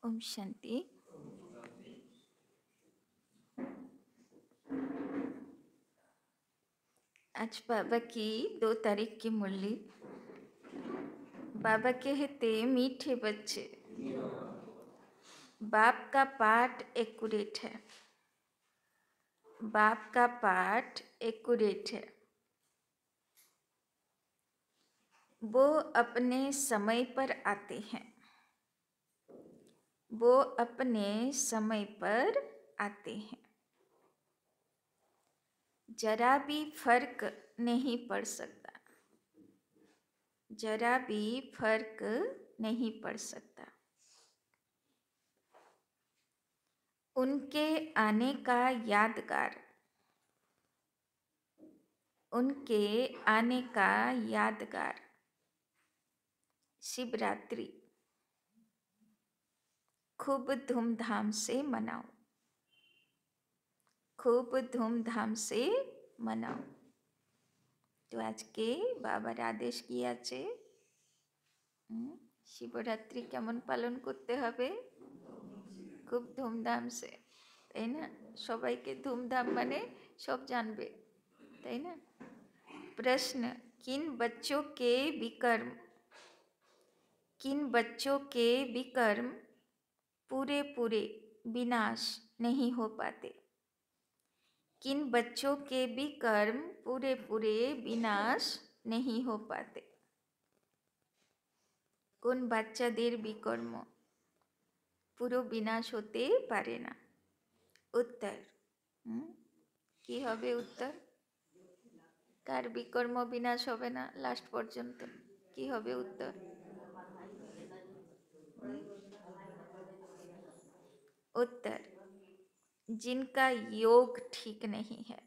ओम शांति। आज बाबा की 2 तारीख की मुरली। बाबा कहते मीठे बच्चे, बाप का पाठ एक्यूरेट है। बाप का पाठ एक्यूरेट है। वो अपने समय पर आते हैं। वो अपने समय पर आते हैं। जरा भी फर्क नहीं पड़ सकता। जरा भी फर्क नहीं पड़ सकता। उनके आने का यादगार, उनके आने का यादगार शिवरात्रि खूब धूमधाम से मनाओ। खूब धूमधाम से मनाओ। तो आज के बाबार आदेश की आछे शिवरात्रि केमन पालन करते हबे? खूब धूमधाम से, ताई ना? सबाइके धूमधाम माने सब जानबे, ताई ना? प्रश्न, किन बच्चों के विकर्म, किन बच्चों के विकर्म पूरे पूरे विनाश नहीं हो पाते? किन बच्चों के विकर्म पूरे पूरे विनाश नहीं हो पाते? কোন বাচ্চাদের বিকর্ম পুরো বিনাশ হতে পারে না? উত্তর কি হবে? উত্তর কার বিকর্ম বিনাশ হবে না লাস্ট পর্যন্ত? কি হবে উত্তর? उत्तर, जिनका योग ठीक नहीं है।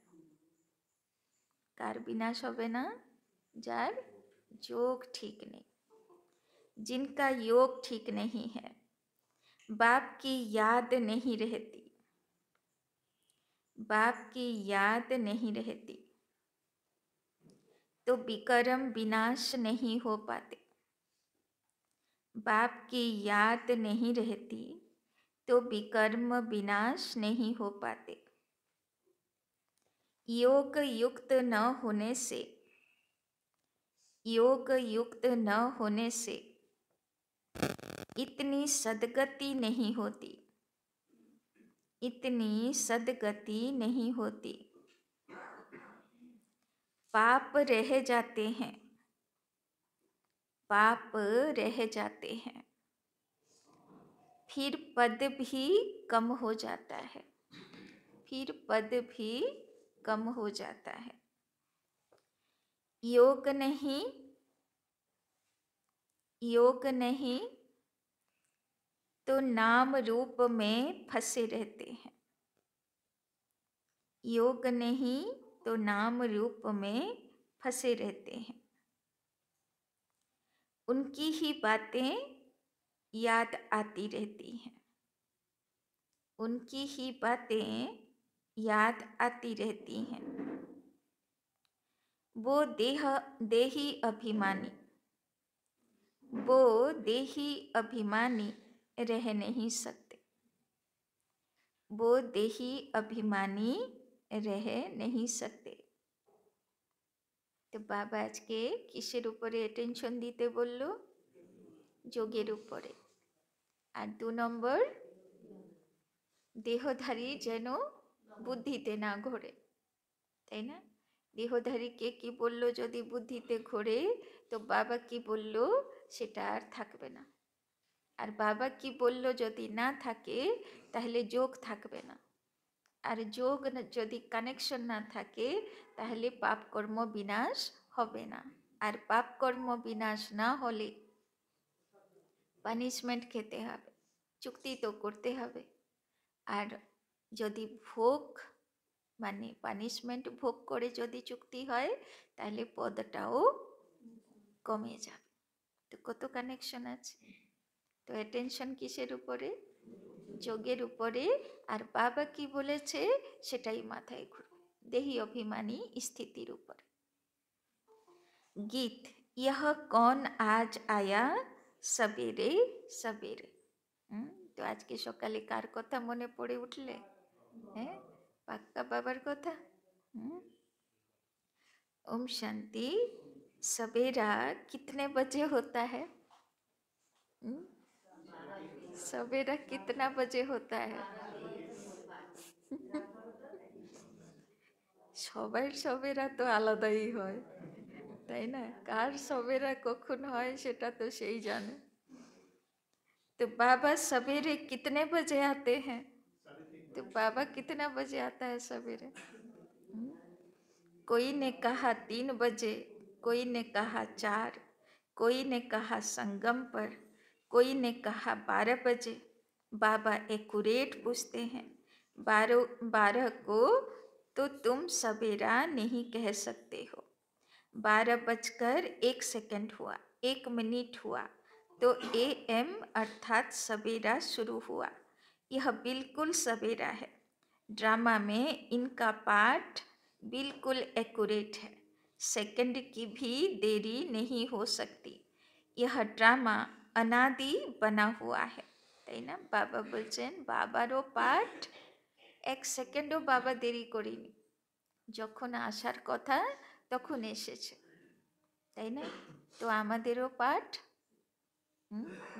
कार विनाश होबे ना? जार योग ठीक नहीं, जिनका योग ठीक नहीं है, बाप की याद नहीं रहती, बाप की याद नहीं रहती, तो विकर्म विनाश नहीं हो पाते। बाप की याद नहीं रहती तो विकर्म विनाश नहीं हो पाते। योग युक्त न होने से, योग युक्त न होने से इतनी सदगति नहीं होती, इतनी सदगति नहीं होती। पाप रह जाते हैं, पाप रह जाते हैं, फिर पद भी कम हो जाता है, फिर पद भी कम हो जाता है। योग नहीं, योग नहीं तो नाम रूप में फंसे रहते हैं। योग नहीं तो नाम रूप में फंसे रहते हैं। उनकी ही बातें याद आती रहती हैं, उनकी ही बातें याद आती रहती हैं। वो देही अभिमानी, वो देही अभिमानी रह नहीं सकते, वो देही अभिमानी रह नहीं सकते। तो बाबा आज के किसेर उपरे अटेंशन दीते बोललो? जोगेर उपरे। और 2 नम्बर, देहधारी जेनो बुद्धिते ना घोरे, ताई ना? देहधारी के कि बोललो यदि बुद्धिते घोरे तो बाबा की बोललो सेटा आर थाकबे ना। और बाबा की बोललो यदि ना थाके ताहले जोग थाकबे ना। और जोग यदि कानेक्शन ना थाके ताहले पाप कर्म विनाश होबे ना। और पाप कर्म विनाश ना होले पानिशमेंट खेते हबे, चुक्ति तो करते हबे। और यदि भोग माने पानिशमेंट भोग करे यदि चुक्ति हय ताहले पदटाओ कमे जाबे। तो कत कानेक्शन आछे? तो अटेंशन किसेर उपरे? जोगेर उपरे। और बाबा की बोलेछे सेटाई माथाय घुरबे, देही अभिमानी स्थितिर ऊपर। गीत, यह कौन आज आया सवेरे सवेरे। তো আজকে সকালে কার কথা মনে পড়ে উঠলে? হ্যাঁ, পাক্কা বাবার কথা। ओम शांति। सवेरा कितने बजे होता है? सवेरा कितना बजे होता है? সবার সবেরা তো আলাদাই হয়, তাই না? কার সবেরা কখন হয় সেটা তো সেই জানে। तो बाबा सवेरे कितने बजे आते हैं? तो बाबा कितना बजे आता है सवेरे? कोई ने कहा 3 बजे, कोई ने कहा 4, कोई ने कहा संगम पर, कोई ने कहा 12 बजे। बाबा एक्यूरेट पूछते हैं, 12 को तो तुम सवेरा नहीं कह सकते हो। 12 बजकर 1 सेकंड हुआ, 1 मिनट हुआ तो AM अर्थात सवेरा शुरू हुआ। यह बिल्कुल सवेरा है। ड्रामा में इनका पाठ बिल्कुल एक्यूरेट है, सेकंड की भी देरी नहीं हो सकती। यह ड्रामा अनादि बना हुआ है, তাই না? বাবা বলছেন বাবারও পাঠ 1 সেকেন্ডও বাবা দেরি করেনি, যখন আসার কথা তখন এসেছে, তাই না? তো আমাদেরও পাঠ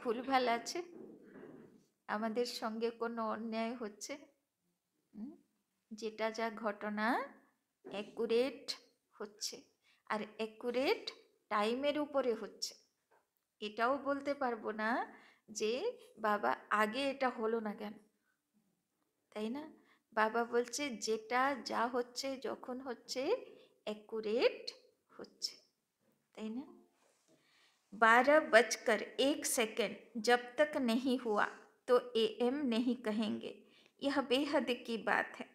ভুলভাল আছে, আমাদের সঙ্গে কোনো অন্যায় হচ্ছে, যেটা যা ঘটনা অ্যাকুরেট হচ্ছে, আর অ্যাকুরেট টাইমের উপরে হচ্ছে। এটাও বলতে পারবো না যে বাবা আগে এটা হলো না কেন, তাই না? বাবা বলছে যেটা যা হচ্ছে যখন হচ্ছে অ্যাকুরেট হচ্ছে, তাই না? 12 बजकर 1 सेकंड जब तक नहीं हुआ तो AM नहीं कहेंगे। यह बेहद की बात है।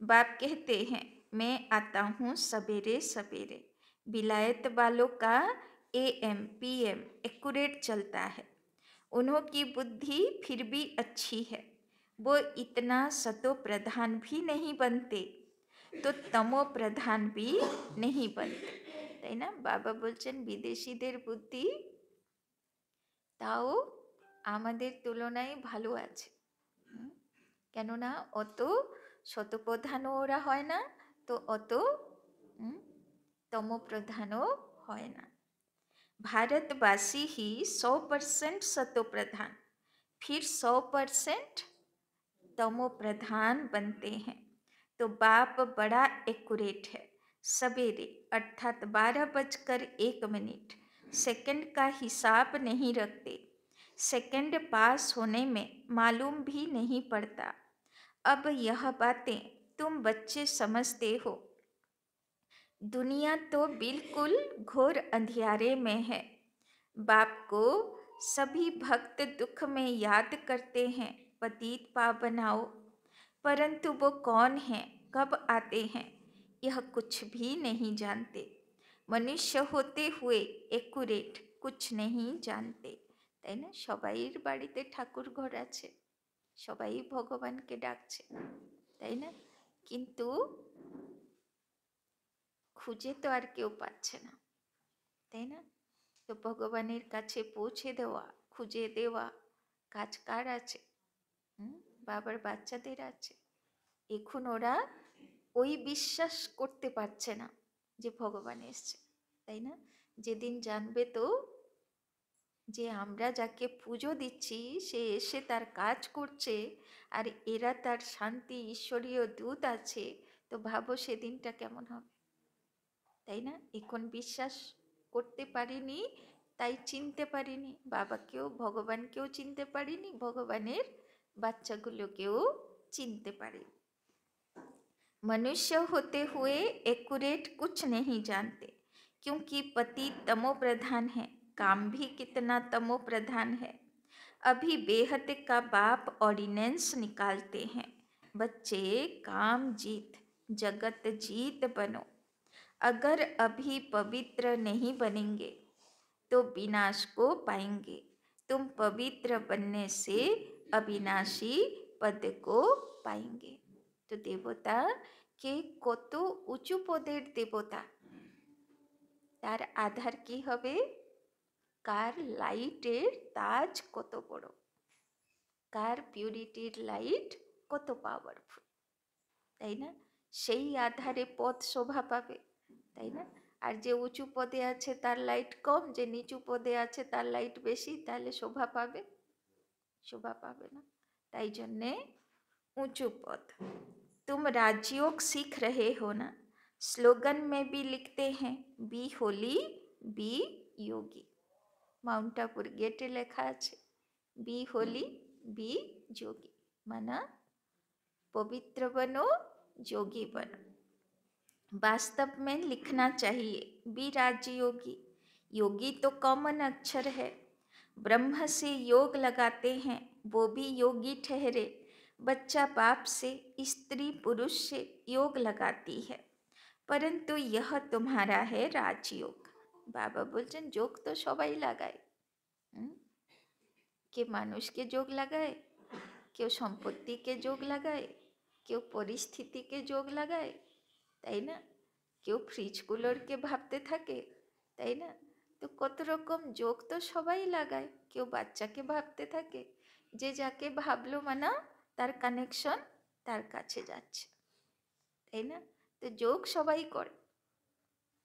बाप कहते हैं मैं आता हूँ सवेरे सवेरे। विलायत वालों का AM PM एक्यूरेट चलता है। उन्हों की बुद्धि फिर भी अच्छी है, वो इतना सतो प्रधान भी नहीं बनते तो तमो प्रधान भी नहीं बनते, তাই না? বাবা বলছেন বিদেশিদের বুদ্ধি তাও আমাদের তুলনায় ভালো আছে, কেননা অত শতপ্রধানও ওরা হয় না, তো অত তমপ্রধানও হয় না। भारतवासी ही 100% सतोप्रधान फिर 100% तमोप्रधान बनते हैं। तो बाप बड़ा एक्यूरेट है। सवेरे अर्थात 12 बजकर 1 मिनट सेकंड का हिसाब नहीं रखते, सेकंड पास होने में मालूम भी नहीं पड़ता। अब यह बातें तुम बच्चे समझते हो। दुनिया तो बिल्कुल घोर अंधियारे में है। बाप को सभी भक्त दुख में याद करते हैं, पतित पावनाओ, परंतु वो कौन है, कब आते हैं, यह कुछ भी नहीं जानते। मनुष्य होते हुए एक्यूरेट कुछ नहीं जानते, তাই না? সবাইয়ের বাড়িতে ঠাকুর ঘর আছে, সবাই ভগবানকে ডাকছে, তাই না? কিন্তু খুঁজে তো আর কেউ পাচ্ছে না, তাই না? তো ভগবানের কাছে পৌঁছে দেওয়া, খুঁজে দেওয়া কাজ কার আছে? বাবার বাচ্চাদের আছে। এখন ওরা ওই বিশ্বাস করতে পারছে না যে ভগবান এসছে, তাই না? যেদিন জানবে তো যে আমরা যাকে পুজো দিচ্ছি সে এসে তার কাজ করছে আর এরা তার শান্তি ঈশ্বরীয় দূত আছে, তো ভাবো সেদিনটা কেমন হবে, তাই না? এখন বিশ্বাস করতে পারিনি, তাই চিনতে পারিনি বাবাকেও, ভগবানকেও চিনতে পারিনি, ভগবানের বাচ্চাগুলোকেও চিনতে পারি। मनुष्य होते हुए एक्यूरेट कुछ नहीं जानते, क्योंकि पति तमो प्रधान है, काम भी कितना तमो प्रधान है। अभी बेहद का बाप ऑर्डिनेंस निकालते हैं, बच्चे काम जीत जगत जीत बनो। अगर अभी पवित्र नहीं बनेंगे तो विनाश को पाएंगे। तुम पवित्र बनने से अविनाशी पद को पाएंगे। तो देवता কে কত উঁচু পদের দেবতা, তার আধার কি হবে? কার লাইটের তাজ কত বড়, কার পিউরিটির লাইট কত পাওয়ারফুল, তাই না? সেই আধারে পথ শোভা পাবে, তাই না? আর যে উঁচু পদে আছে তার লাইট কম, যে নিচু পদে আছে তার লাইট বেশি, তাহলে শোভা পাবে? শোভা পাবে না। তাই জন্যে ऊंचू पद। तुम राजयोग सीख रहे हो ना, स्लोगन में भी लिखते हैं बी होली बी योगी। माउंट आबूर गेटे लेखा আছে बी होली बी योगी, माना पवित्र बनो योगी बनो। वास्तव में लिखना चाहिए बी राजयोगी। योगी तो कॉमन अक्षर है, ब्रह्म से योग लगाते हैं वो भी योगी ठहरे। बच्चा बाप से, स्त्री पुरुष से योग लगाती है, परंतु यह तुम्हारा है राजयोग। বাবা বলছেন যোগ তো সবাই লাগায়, কে মানুষকে যোগ লাগায়, কেউ সম্পত্তিকে যোগ লাগায়, কেউ পরিস্থিতিকে যোগ লাগায়, তাই না? কেউ ফ্রিজ কুলারকে ভাবতে থাকে, তাই না? তো কত রকম যোগ তো সবাই লাগায়। কেউ বাচ্চাকে ভাবতে থাকে, যে যাকে ভাবলো মানা তার কানেকশন তার কাছে যাচ্ছে, তাই না? তো যোগ সবাই করে,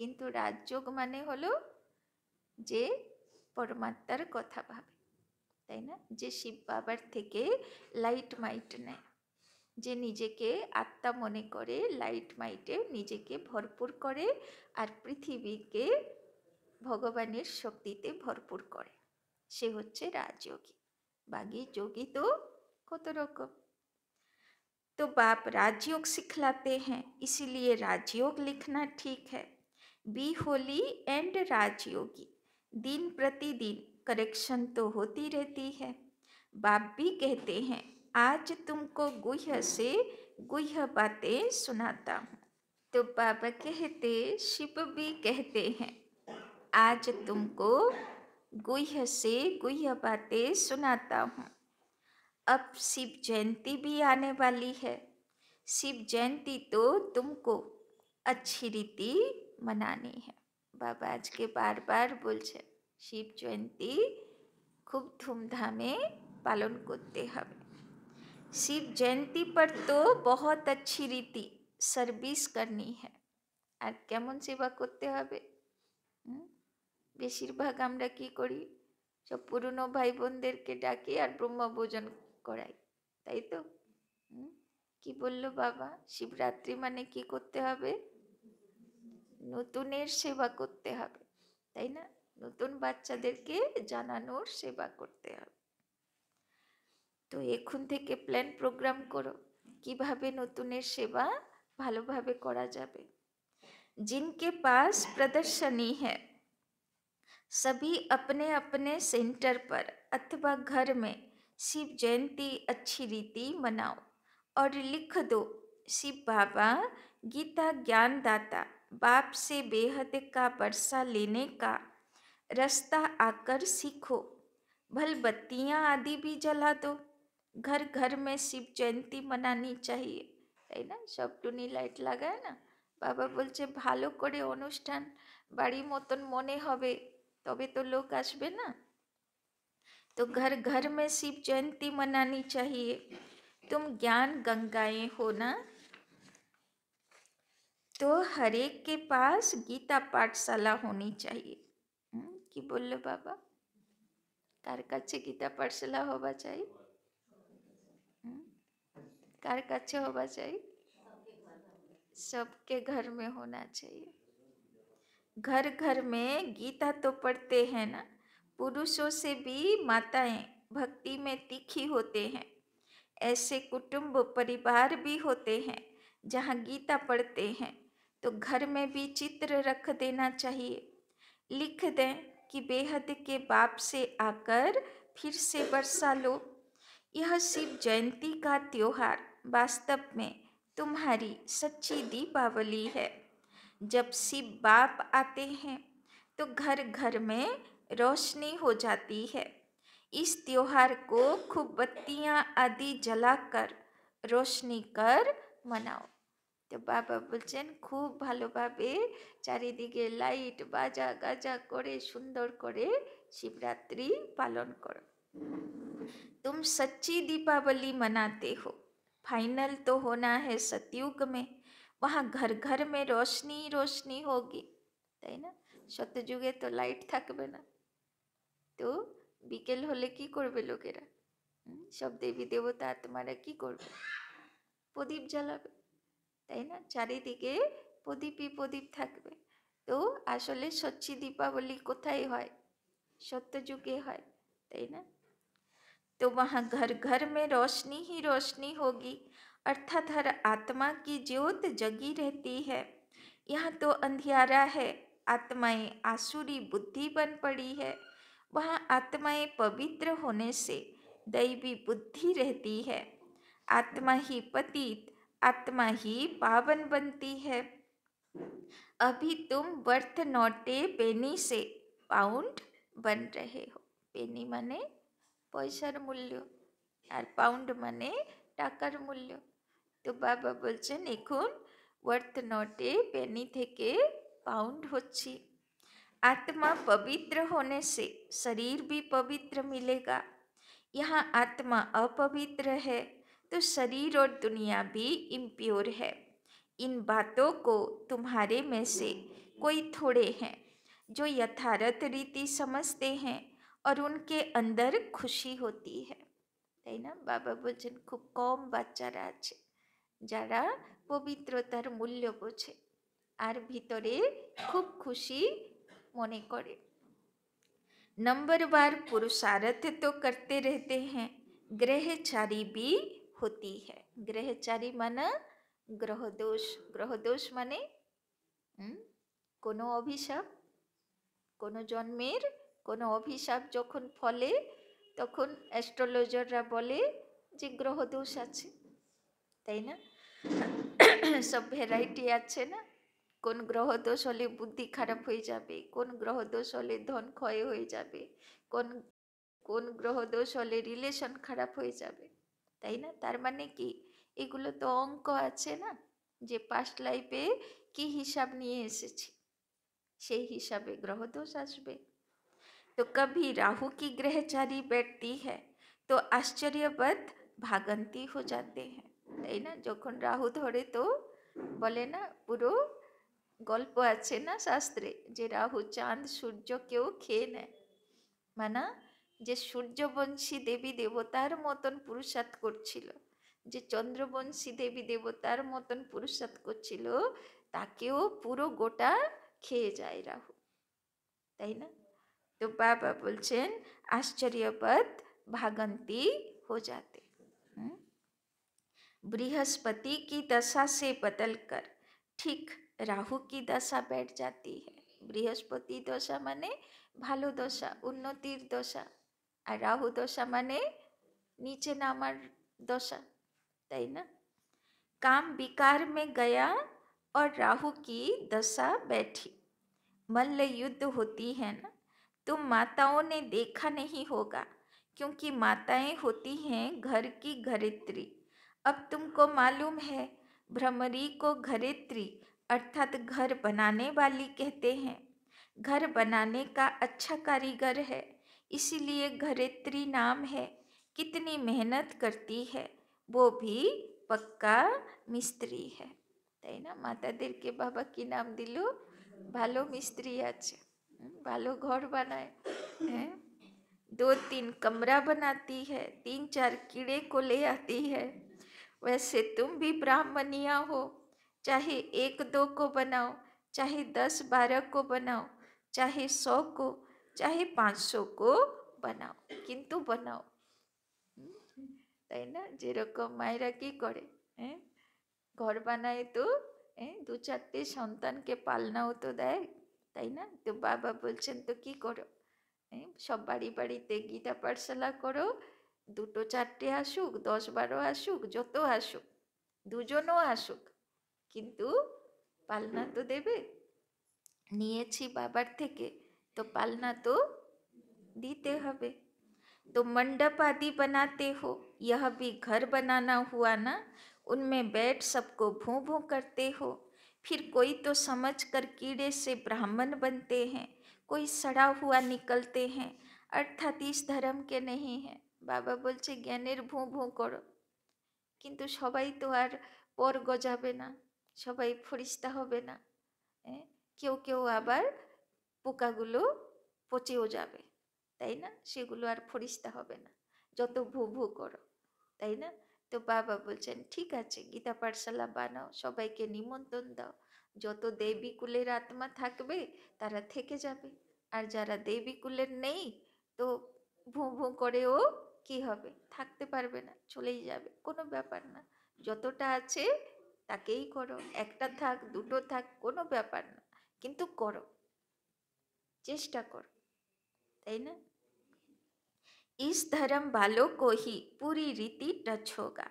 কিন্তু রাজযোগ মানে হলো যে পরমাত্মার কথা ভাবে, তাই না? যে শিব বাবার থেকে লাইট মাইট নেয়, যে নিজেকে আত্মা মনে করে লাইট মাইটে নিজেকে ভরপুর করে আর পৃথিবীকে ভগবানের শক্তিতে ভরপুর করে, সে হচ্ছে রাজযোগী। বাকি যোগী তো কত রকম। तो बाप राजयोग सिखलाते हैं, इसीलिए राजयोग लिखना ठीक है। Be holy and Rajyogi. दिन प्रतिदिन करेक्शन तो होती रहती है। बाप भी कहते हैं आज तुमको गुह्य से गुह्य बातें सुनाता हूँ। तो बाबा कहते, शिव भी कहते हैं आज तुमको गुह्य से गुह्य बातें सुनाता हूँ। अब शिव जयंती भी आने वाली है। शिव जयंती तो तुमको अच्छी रीति मनानी है। बाबा आज के बार बार बोलছে शिव जयंती खूब धूमधामे पालन करते হবে। शिव जयंती पर तो बहुत अच्छी रीति सर्विस करनी है। আর কেমন সেবা করতে হবে? বেশিরভাগ আমরা কি করি, সব পুরনো ভাই বোনদেরকে ডাকি আর ব্রহ্মভোজন করাই, তাই তো? কি বললো বাবা? শিবরাত্রি মানে কি করতে হবে? নতুনের সেবা করতে হবে, তাই না? নতুন বাচ্চাদেরকে জানানোর সেবা করতে হবে। তো এখন থেকে প্ল্যান প্রোগ্রাম করো কিভাবে নতুনের সেবা ভালোভাবে করা যাবে। जिनके पास प्रदर्शनी है सभी अपने अपने सेंटर पर अथवा घर में शिव जयंती अच्छी रीति मनाओ और लिख दो शिव बाबा गीता ज्ञानदाता बाप से बेहद का बरसा लेने का रास्ता आकर सीखो। भल बत्तियाँ आदि भी जला दो। घर घर में शिव जयंती मनानी चाहिए, তাই না? সব টুনি লাইট লাগায় না। বাবা বলছে ভালো করে অনুষ্ঠান বাড়ি মতন মনে হবে, তবে তো লোক আসবে না। तो घर घर में शिव जयंती मनानी चाहिए। तुम ज्ञान गंगाएं हो ना, तो हर एक के पास गीता पाठशाला होनी चाहिए। কি বললো বাবা? কার কাছে গীতা পাঠশালা হওয়া চাই? কার কাছে হওয়া চাই? सबके घर में होना चाहिए। घर घर में गीता तो पढ़ते हैं ना, पुरुषों से भी माताएं भक्ति में तीखी होते हैं। ऐसे कुटुंब परिवार भी होते हैं जहाँ गीता पढ़ते हैं, तो घर में भी चित्र रख देना चाहिए। लिख दें कि बेहद के बाप से आकर फिर से बरसा लो। यह शिव जयंती का त्योहार वास्तव में तुम्हारी सच्ची दीपावली है। जब शिव बाप आते हैं तो घर घर में रोशनी हो जाती है। इस त्योहार को खूब बत्तियाँ आदि जलाकर रोशनी कर मनाओ। তো বাবা বলছেন খুব ভালোভাবে চারিদিকে লাইট বাজা গাজা করে সুন্দর করে শিবরাত্রি পালন করো। तुम सच्ची दीपावली मनाते हो। फाइनल तो होना है सतयुग में, वहाँ घर घर में रोशनी रोशनी होगी, তাই না? সত্যযুগে তো লাইট থাকবে না, তো বিকেল হলে কি করবে লোকেরা? সব দেবী দেবতা আত্মারা কি করবে? প্রদীপ জ্বালাবে, তাই না? চারিদিকে প্রদীপই প্রদীপ থাকবে। তো আসলে সচ্চি দীপাবলি কোথায় হয়? সত্যযুগে হয়, তাই না? तो वहाँ घर घर में रोशनी ही रोशनी होगी, अर्थात हर आत्मा की ज्योत जगी रहती है। यहाँ तो अंधियारा है, आत्माएं आसुरी बुद्धि बन पड़ी है। वहाँ आत्माएं पवित्र होने से दैवी बुद्धि रहती है। आत्मा ही पतित, आत्मा ही पावन बनती है। अभी तुम वर्थ नोटे पेनी से पाउंड बन रहे हो। पेनी माने পয়সার মূল্য, আর পাউন্ড মানে টাকার মূল্য। তো বাবা বলছেন এখন ওয়ার্থ নটে পেনি থেকে পাউন্ড হচ্ছি। आत्मा पवित्र होने से शरीर भी पवित्र मिलेगा। यहाँ आत्मा अपवित्र है तो शरीर और दुनिया भी इम्प्योर है। इन बातों को तुम्हारे में से कोई थोड़े हैं जो यथार्थ रीति समझते हैं और उनके अंदर खुशी होती है, তাই না? বাবা বলছেন খুব কম বাচ্চারা আছে যারা পবিত্রতার মূল্য বোঝে আর ভিতরে খুব খুশি মনে করে। नंबरवार पुरुषार्थ तो करते रहते हैं, ग्रहचारी भी होती है। ग्रहचारी माना ग्रहदोष। ग्रहदोष माने কোনো অভিশাপ, কোনো জন্মের কোনো অভিশাপ যখন ফলে তখন অ্যাস্ট্রোলজাররা বলে যে গ্রহদোষ আছে, তাই না? সব ভ্যারাইটি আছে না, কোন গ্রহদোষ হলে বুদ্ধি খারাপ হয়ে যাবে, কোন গ্রহদোষ হলে ধন ক্ষয় হয়ে যাবে, কোন কোন গ্রহদোষ হলে রিলেশন খারাপ হয়ে যাবে, তাই না? তার মানে কি এগুলো তো অঙ্ক আছে না, যে পাস্ট লাইফে কি হিসাব নিয়ে এসেছি সেই হিসাবে গ্রহদোষ আসবে। तो कभी राहु की ग्रहचारी बैठती है तो आश्चर्यवत भागंती हो जाते हैं, তাই না? যখন রাহু ধরে তো বলে না, পুরো গল্প আছে না শাস্ত্রে যে রাহু চাঁদ সূর্যকেও খেয়ে নেয়। মানা যে সূর্যবংশী দেবী দেবতার মতন পুরুষার্থ করছিল, যে চন্দ্রবংশী দেবী দেবতার মতন পুরুষার্থ করছিল, তাকেও পুরো গোটা খেয়ে যায় রাহু, তাই না? तो बाबा बोलছেন आश्चर्यवत भागंती हो जाते। बृहस्पति की दशा से बदलकर ठीक राहु की दशा बैठ जाती है। बृहस्पति दशा माने ভালো দশা, উন্নতির দশা, আর রাহু দশা মানে নিচে নামার দশা, তাই না? काम विकार में गया और राहु की दशा बैठी। मल्ल युद्ध होती है ना, तुम माताओं ने देखा नहीं होगा क्योंकि माताएं होती हैं घर की घरेत्री। अब तुमको मालूम है भ्रमरी को घरेत्री अर्थात घर बनाने वाली कहते हैं। घर बनाने का अच्छा कारीगर है, इसीलिए घरेत्री नाम है। कितनी मेहनत करती है, वो भी पक्का मिस्त्री है, তাই না? মাতাদেরকে বাবা কি নাম দিল? ভালো মিস্ত্রি আছে, ভালো ঘর বানায়, हैं? 2-3 कमरा बनाती है, 3-4 कीड़े को ले आती है। वैसे तुम भी ब्राह्मणिया हो, चाहे 1-2 को बनाओ, चाहे 10-12 को बनाओ, चाहे 100 को, चाहे 500 को बनाओ, किंतु बनाओ, তাই না? যেরকম মায়েরা কি করে, ঘর বানায় তো 2-4টে সন্তানকে পালনাও তো দেয়, তাই না? তো বাবা বলছেন তো কি করো, সব বাড়ি বাড়িতে গীতা পাঠশালা করো, 2-4টে আসুক, 10-12 আসুক, যত আসুক, দুজনও আসুক, কিন্তু পালনা তো দেবে। নিয়েছি বাবার থেকে তো পালনা তো দিতে হবে। तो मंडप आदि बनाते हो, यह भी घर बनाना हुआ ना। उनमें बैठ सबको भूं भूं करते हो। फिर कोई तो समझ कर कीड़े से ब्राह्मण बनते हैं, कोई सड़ा हुआ निकलते हैं, अर्थात इस धर्म के नहीं है। बाबा बोलছে জ্ঞানের ভুঁ ভুঁ করো, কিন্তু সবাই তো আর পর গজাবে না, সবাই ফরিস্তা হবে না। কেউ কেউ আবার পোকাগুলো পচেও যাবে, তাই না? সেগুলো আর ফরিস্তা হবে না যত ভু ভু করো, তাই না? তো বাবা বলছেন ঠিক আছে, গীতা পাঠশালা বানাও, সবাইকে নিমন্ত্রণ দাও, যত দেবী কুলের আত্মা থাকবে তারা থেকে যাবে, আর যারা দেবী কুলের নেই তো ভু ভু করেও কি হবে, থাকতে পারবে না, চলেই যাবে, কোনো ব্যাপার না। যতটা আছে তাকেই করো, একটা থাক দুটো থাক কোনো ব্যাপার না, কিন্তু করো, চেষ্টা করো, তাই না? इस धर्म वालों को ही पूरी रीति टच होगा।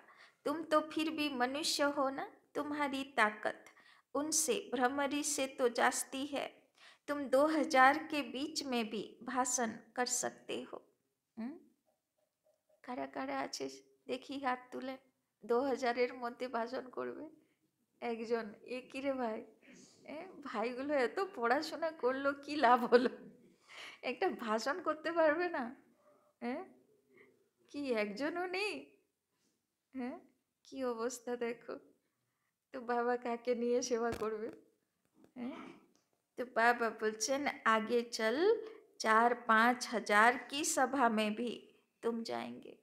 तुम तो फिर भी मनुष्य हो ना, तुम्हारी ताकत उनसे भ्रमरी से तो जास्ती है। तुम 2000 के बीच में भी भाषण कर सकते हो। কারা কারা আছে দেখি হাত তুলে 2000-এর মধ্যে ভাষণ করবে একজন। এ কি রে ভাই, ভাইগুলো এত পড়াশোনা করলো, কি লাভ হলো, একটা ভাষণ করতে পারবে না? কি একজনও নেই? কি অবস্থা দেখো। তো বাবা কাকে নিয়ে সেবা করবে? तो बाबा बोलছেন आगे चल 4-5 हजार की सभा में भी तुम जाएंगे,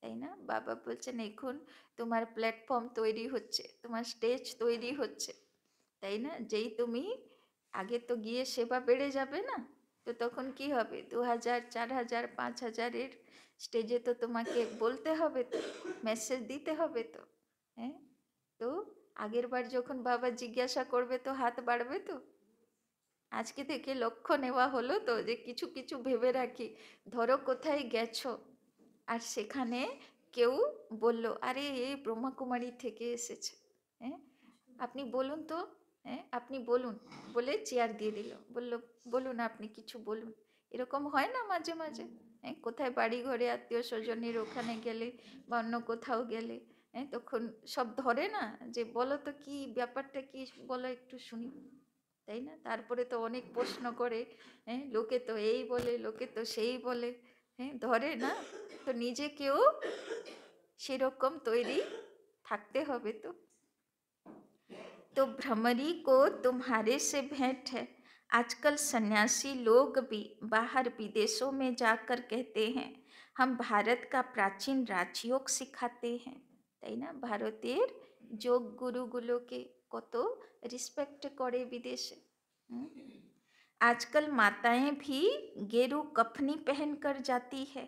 তাই না? বাবা বলছেন এখন তোমার প্ল্যাটফর্ম তৈরি হচ্ছে, তোমার স্টেজ তৈরি হচ্ছে, তাই না? যেই তুমি আগে তো গিয়ে সেবা বেড়ে যাবে না, তো তখন কি হবে, 2000, 4000, 5000-এর স্টেজে তো তোমাকে বলতে হবে, তো মেসেজ দিতে হবে, তো তো আগের বার যখন বাবা জিজ্ঞাসা করবে তো হাত বাড়বে তো। আজকে থেকে লক্ষ্য নেওয়া হলো তো যে কিছু কিছু ভেবে রাখি। ধরো কোথায় গেছো আর সেখানে কেউ বলল আরে এ ব্রহ্মাকুমারী থেকে এসেছে, আপনি বলুন তো, আপনি বলুন, বলে চেয়ার দিয়ে দিল, বলল বলুন আপনি কিছু বলুন। এরকম হয় না মাঝে মাঝে? কোথায় বাড়ি ঘরে আত্মীয় স্বজনের ওখানে গেলে বা অন্য কোথাও গেলে তখন সব ধরে না যে বলো তো কি ব্যাপারটা কি, বলো একটু শুনি, তাই না? তারপরে তো অনেক প্রশ্ন করে, লোকে তো এই বলে, লোকে তো সেই বলে, ধরে না? তো নিজেকেও সেরকম তৈরি থাকতে হবে। तो भ्रमरी को तुम्हारे से भेंट है। आजकल सन्यासी लोग भी बाहर विदेशों में जाकर कहते हैं हम भारत का प्राचीन राजयोग सिखाते हैं, তাই না? ভারতের যোগ গুরুগুলোকে কত রিসপেক্ট করে বিদেশে। आजकल माताएं भी गेरू कफनी पहनकर जाती है,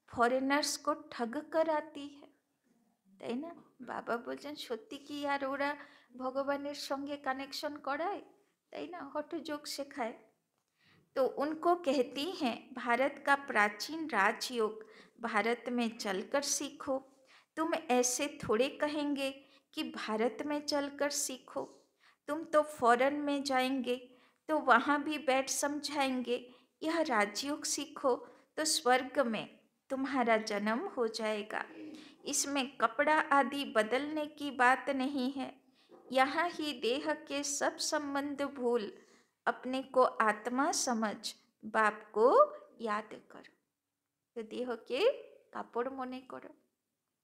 फॉरेनर्स को ठग कर आती है, তাই না? বাবা বলছেন সত্যি কি আর ওরা ভগবানের সঙ্গে কানেকশন করায়, তাই না? হঠযোগ শেখায়। तो उनको कहती हैं भारत का प्राचीन राजयोग भारत में चलकर सीखो। तुम ऐसे थोड़े कहेंगे कि भारत में चलकर सीखो, तुम तो फॉरेन में जाएंगे तो वहाँ भी बैठ समझाएंगे यह राजयोग सीखो तो स्वर्ग में तुम्हारा जन्म हो जाएगा। इसमें कपड़ा आदि बदलने की बात नहीं है, यहाँ ही देह के सब संबंध भूल अपने को आत्मा समझ बाप को याद करो। तो देह के কাপড় মনে করো,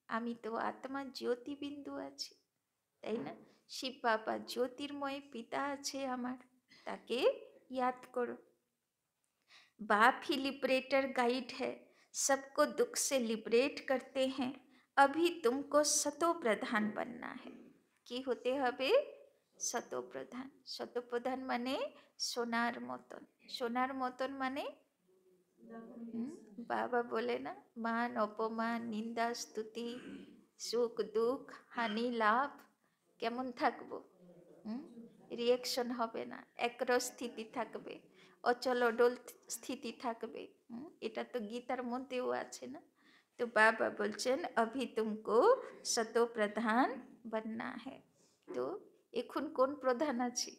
আমি তো আত্মা জ্যোতিবিন্দু আছি, তাই না? শিব বাবা জ্যোতির্ময় পিতা আছে আমার, তাকে याद करो। बाप ही लिबरेटर गाइड है, सबको दुख से लिबरेट करते हैं। अभी तुमको सतो प्रधान बनना है। কি হতে হবে? সতো প্রধান। সতো প্রধান মানে সোনার মতন। সোনার মতন মানে বাবা বলে না, মান অপমান নিন্দা স্তুতি সুখ দুঃখ হানি লাভ, কেমন থাকবো? রিয়েকশন হবে না, একরস স্থিতি থাকবে, অচল অডল স্থিতি থাকবে। এটা তো গীতার মধ্যেও আছে না? তো বাবা বলছেন अभी तुमको सतो प्रधान बनना है। তো এখন কোন প্রধান আছি?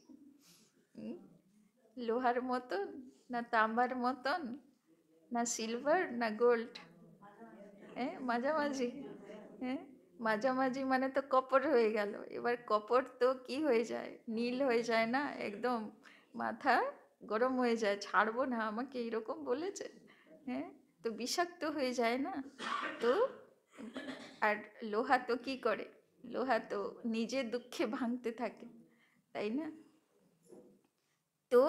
লোহার মতন না তাম্বার মতন না সিলভার না গোল্ড? মাঝামাঝি। মাঝামাঝি মানে তো কপর হয়ে গেল। এবার কপর তো কি হয়ে যায়, নীল হয়ে যায় না, একদম মাথা গরম হয়ে যায়, ছাড়বো না আমাকে, এরকম বলেছে। হ্যাঁ, তো বিষাক্ত হয়ে যায় না। তো আর লোহা তো কি করে, লোহা তো নিজের দুঃখে ভাঙতে থাকে, তাই না? तो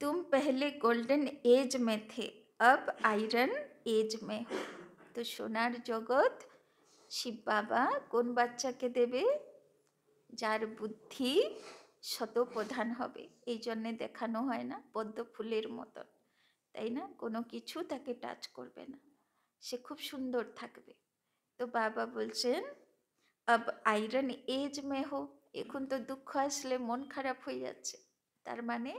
तुम पहले गोल्डन एज में थे, अब आयरन एज में हो। তো সোনার জগৎ শিব বাবা কোন বাচ্চাকে দেবে? যার বুদ্ধি শতপ্রধান হবে। এই জন্যে দেখানো হয় না পদ্ম ফুলের মতন, তাই না? কোনো কিছু তাকে টাচ করবে না, সে খুব সুন্দর থাকবে। তো বাবা বলছেন अब आयरन एज में हो। এখন তো দুঃখ আসলে মন খারাপ হয়ে যাচ্ছে, তার মানে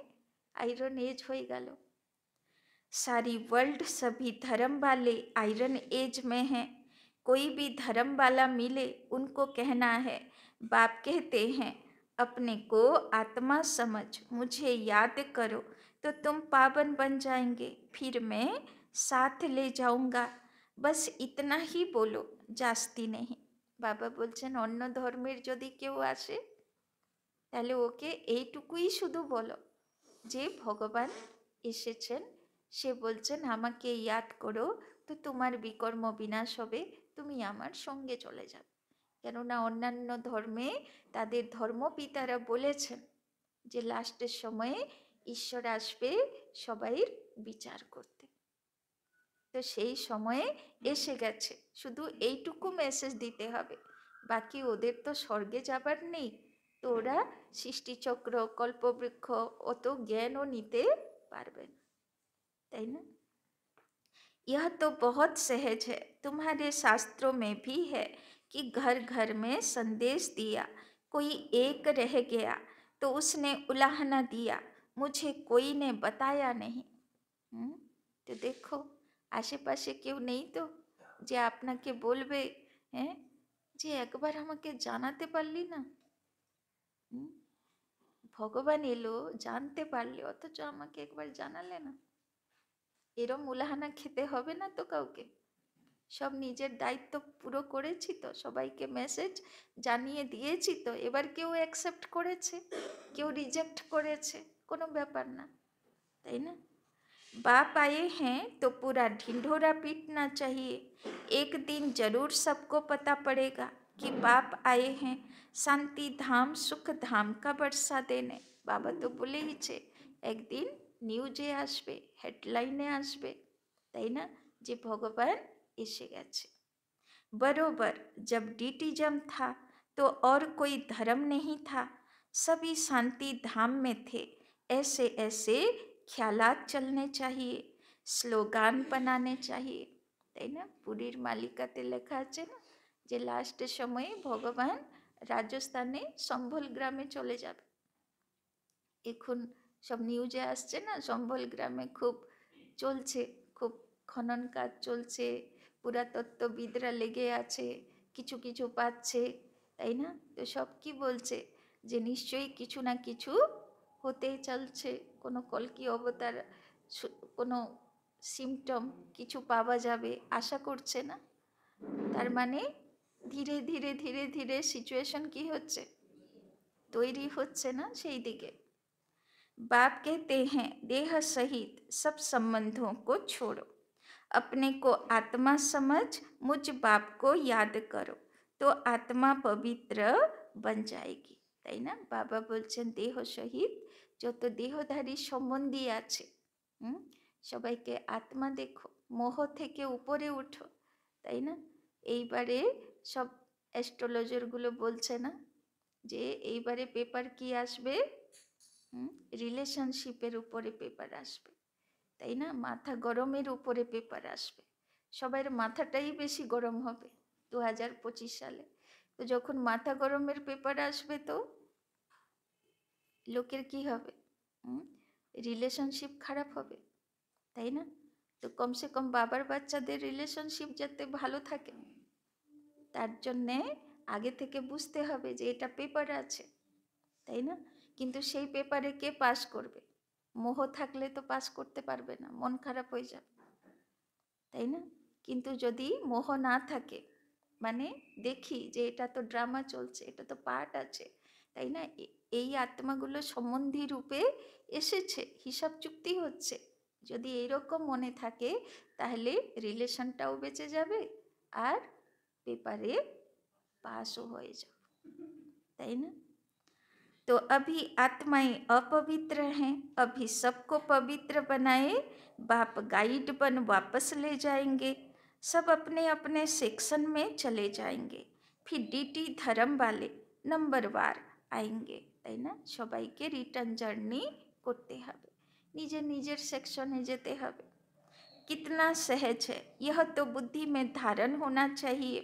आयरन एज হয়ে গেল। सारी वर्ल्ड सभी धर्म वाले आयरन एज में हैं। कोई भी धर्म वाला मिले उनको कहना है, बाप कहते हैं अपने को आत्मा समझ, मुझे याद करो तो तुम पावन बन जाएंगे, फिर मैं साथ ले जाऊंगा। बस इतना ही बोलो, जास्ती नहीं। বাবা বলছেন অন্য ধর্মের যদি কেউ আসে তাহলে ওকে এইটুকুই শুধু বলো যে ভগবান এসেছেন, সে বলছেন আমাকে ইয়াদ করো তো তোমার বিকর্ম বিনাশ হবে, তুমি আমার সঙ্গে চলে যাবে। কেননা অন্যান্য ধর্মে তাদের ধর্মপিতারা বলেছেন যে লাস্টের সময়ে ঈশ্বর আসবে সবাইয়ের বিচার করতে। তো সেই সময়ে এসে গেছে, শুধু এইটুকু মেসেজ দিতে হবে। বাকি ওদের তো স্বর্গে যাবার নেই, তো ওরা সৃষ্টিচক্র কল্পবৃক্ষ অত জ্ঞানও নিতে পারবে না, তাই না? यह तो बहुत सहज है, तुम्हारे शास्त्रों में भी है कि घर घर में संदेश दिया, कोई एक रह गया तो उसने उलाहना दिया, मुझे कोई ने बताया नहीं। তো দেখো আশেপাশে কেউ নেই তো যে আপনাকে বলবে হ্যাঁ যে একবার আমাকে জানাতে পারলি না, ভগবান এলো জানতে পারলে অথচ আমাকে একবার জানালে না। এরম উলাহানা খেতে হবে না তো কাউকে, সব নিজের দায়িত্ব পুরো করেছি তো, সবাইকে মেসেজ জানিয়ে দিয়েছি তো, এবার কেউ অ্যাকসেপ্ট করেছে কেউ রিজেক্ট করেছে কোনো ব্যাপার না, তাই না? बाप आए हैं तो पूरा ढिंढोरा पीटना चाहिए, एक दिन जरूर सबको पता पड़ेगा कि बाप आए हैं शांति धाम सुख धाम का बरसा देने। बाबा तो বলেইছে একদিন নিউজে আসবে, হেডলাইনে আসবে, তাই না, যে ভগবান এসে গেছে। बरोबर जब डीटीजम था तो और कोई धर्म नहीं था, सभी शांति धाम में थे, ऐसे ऐसे ख्यालात चलने चाहिए, স্লোগান বানানে चाहिए, তাই না? পুরীর মালিকাতে লেখা আছে না যে লাস্টের সময়ে ভগবান রাজস্থানে সম্বল গ্রামে চলে যাবে। এখন সব নিউজে আসছে না সম্বল গ্রামে খুব চলছে, খুব খনন কাজ চলছে, পুরাতত্ত্ববিদরা লেগে আছে, কিছু কিছু পাচ্ছে, তাই না? তো সব কি বলছে যে নিশ্চয়ই কিছু না কিছু হতেই চলছে, কোনো কল্কি অবতার কোনো সিমটম কিছু পাওয়া যাবে আশা করছে না। তার মানে ধীরে ধীরে ধীরে ধীরে সিচুয়েশন কি হচ্ছে, তৈরি হচ্ছে না সেই দিকে। बाप कहते हैं देह सहित सब संबंधों को छोड़ो, अपने को आत्मा समझ, मुझ बाप को याद करो तो आत्मा पवित्र बन जाएगी, তাই না? বাবা বলছেন দেহ সহিত যত দেহধারী সম্বন্ধী আছে সবাইকে আত্মা দেখো, মোহ থেকে উপরে উঠো, তাই না? এইবারে সব অ্যাস্ট্রোলজারগুলো বলছে না যে এইবারে পেপার কি আসবে, রিলেশনশিপের উপরে পেপার আসবে, তাই না? মাথা গরমের উপরে পেপার আসবে, সবার মাথাটাই বেশি গরম হবে 2025 সালে। তো যখন মাথা গরমের পেপার আসবে তো লোকের কি হবে, রিলেশনশিপ খারাপ হবে, তাই না? তো কমসে কম বাবার বাচ্চাদের রিলেশনশিপ যাতে ভালো থাকে তার জন্যে আগে থেকে বুঝতে হবে যে এটা পেপার আছে, তাই না? কিন্তু সেই পেপারে কে পাস করবে? মোহ থাকলে তো পাস করতে পারবে না, মন খারাপ হয়ে যাবে, তাই না? কিন্তু যদি মোহ না থাকে, মানে দেখি যে এটা তো ড্রামা চলছে, এটা তো পার্ট আছে, তাই না, এই আত্মাগুলো সম্বন্ধী রূপে এসেছে, হিসাব চুক্তি হচ্ছে, যদি এইরকম মনে থাকে তাহলে রিলেশনটাও বেঁচে যাবে আর পেপারে पासও হয়ে যাবে, তাই না? तो अभी आत्माएं अपवित्र हैं, अभी सबको पवित्र बनाए बाप गाइड बन वापस ले जाएंगे, सब अपने अपने सेक्शन में चले जाएंगे, फिर डीटी धर्म वाले नंबरवार आएंगे, তাই না? সবাইকে রিটার্ন জার্নি করতে হবে, নিজের নিজের সেকশনে যেতে হবে। कितना सहज है, यह तो बुद्धि में धारण होना चाहिए।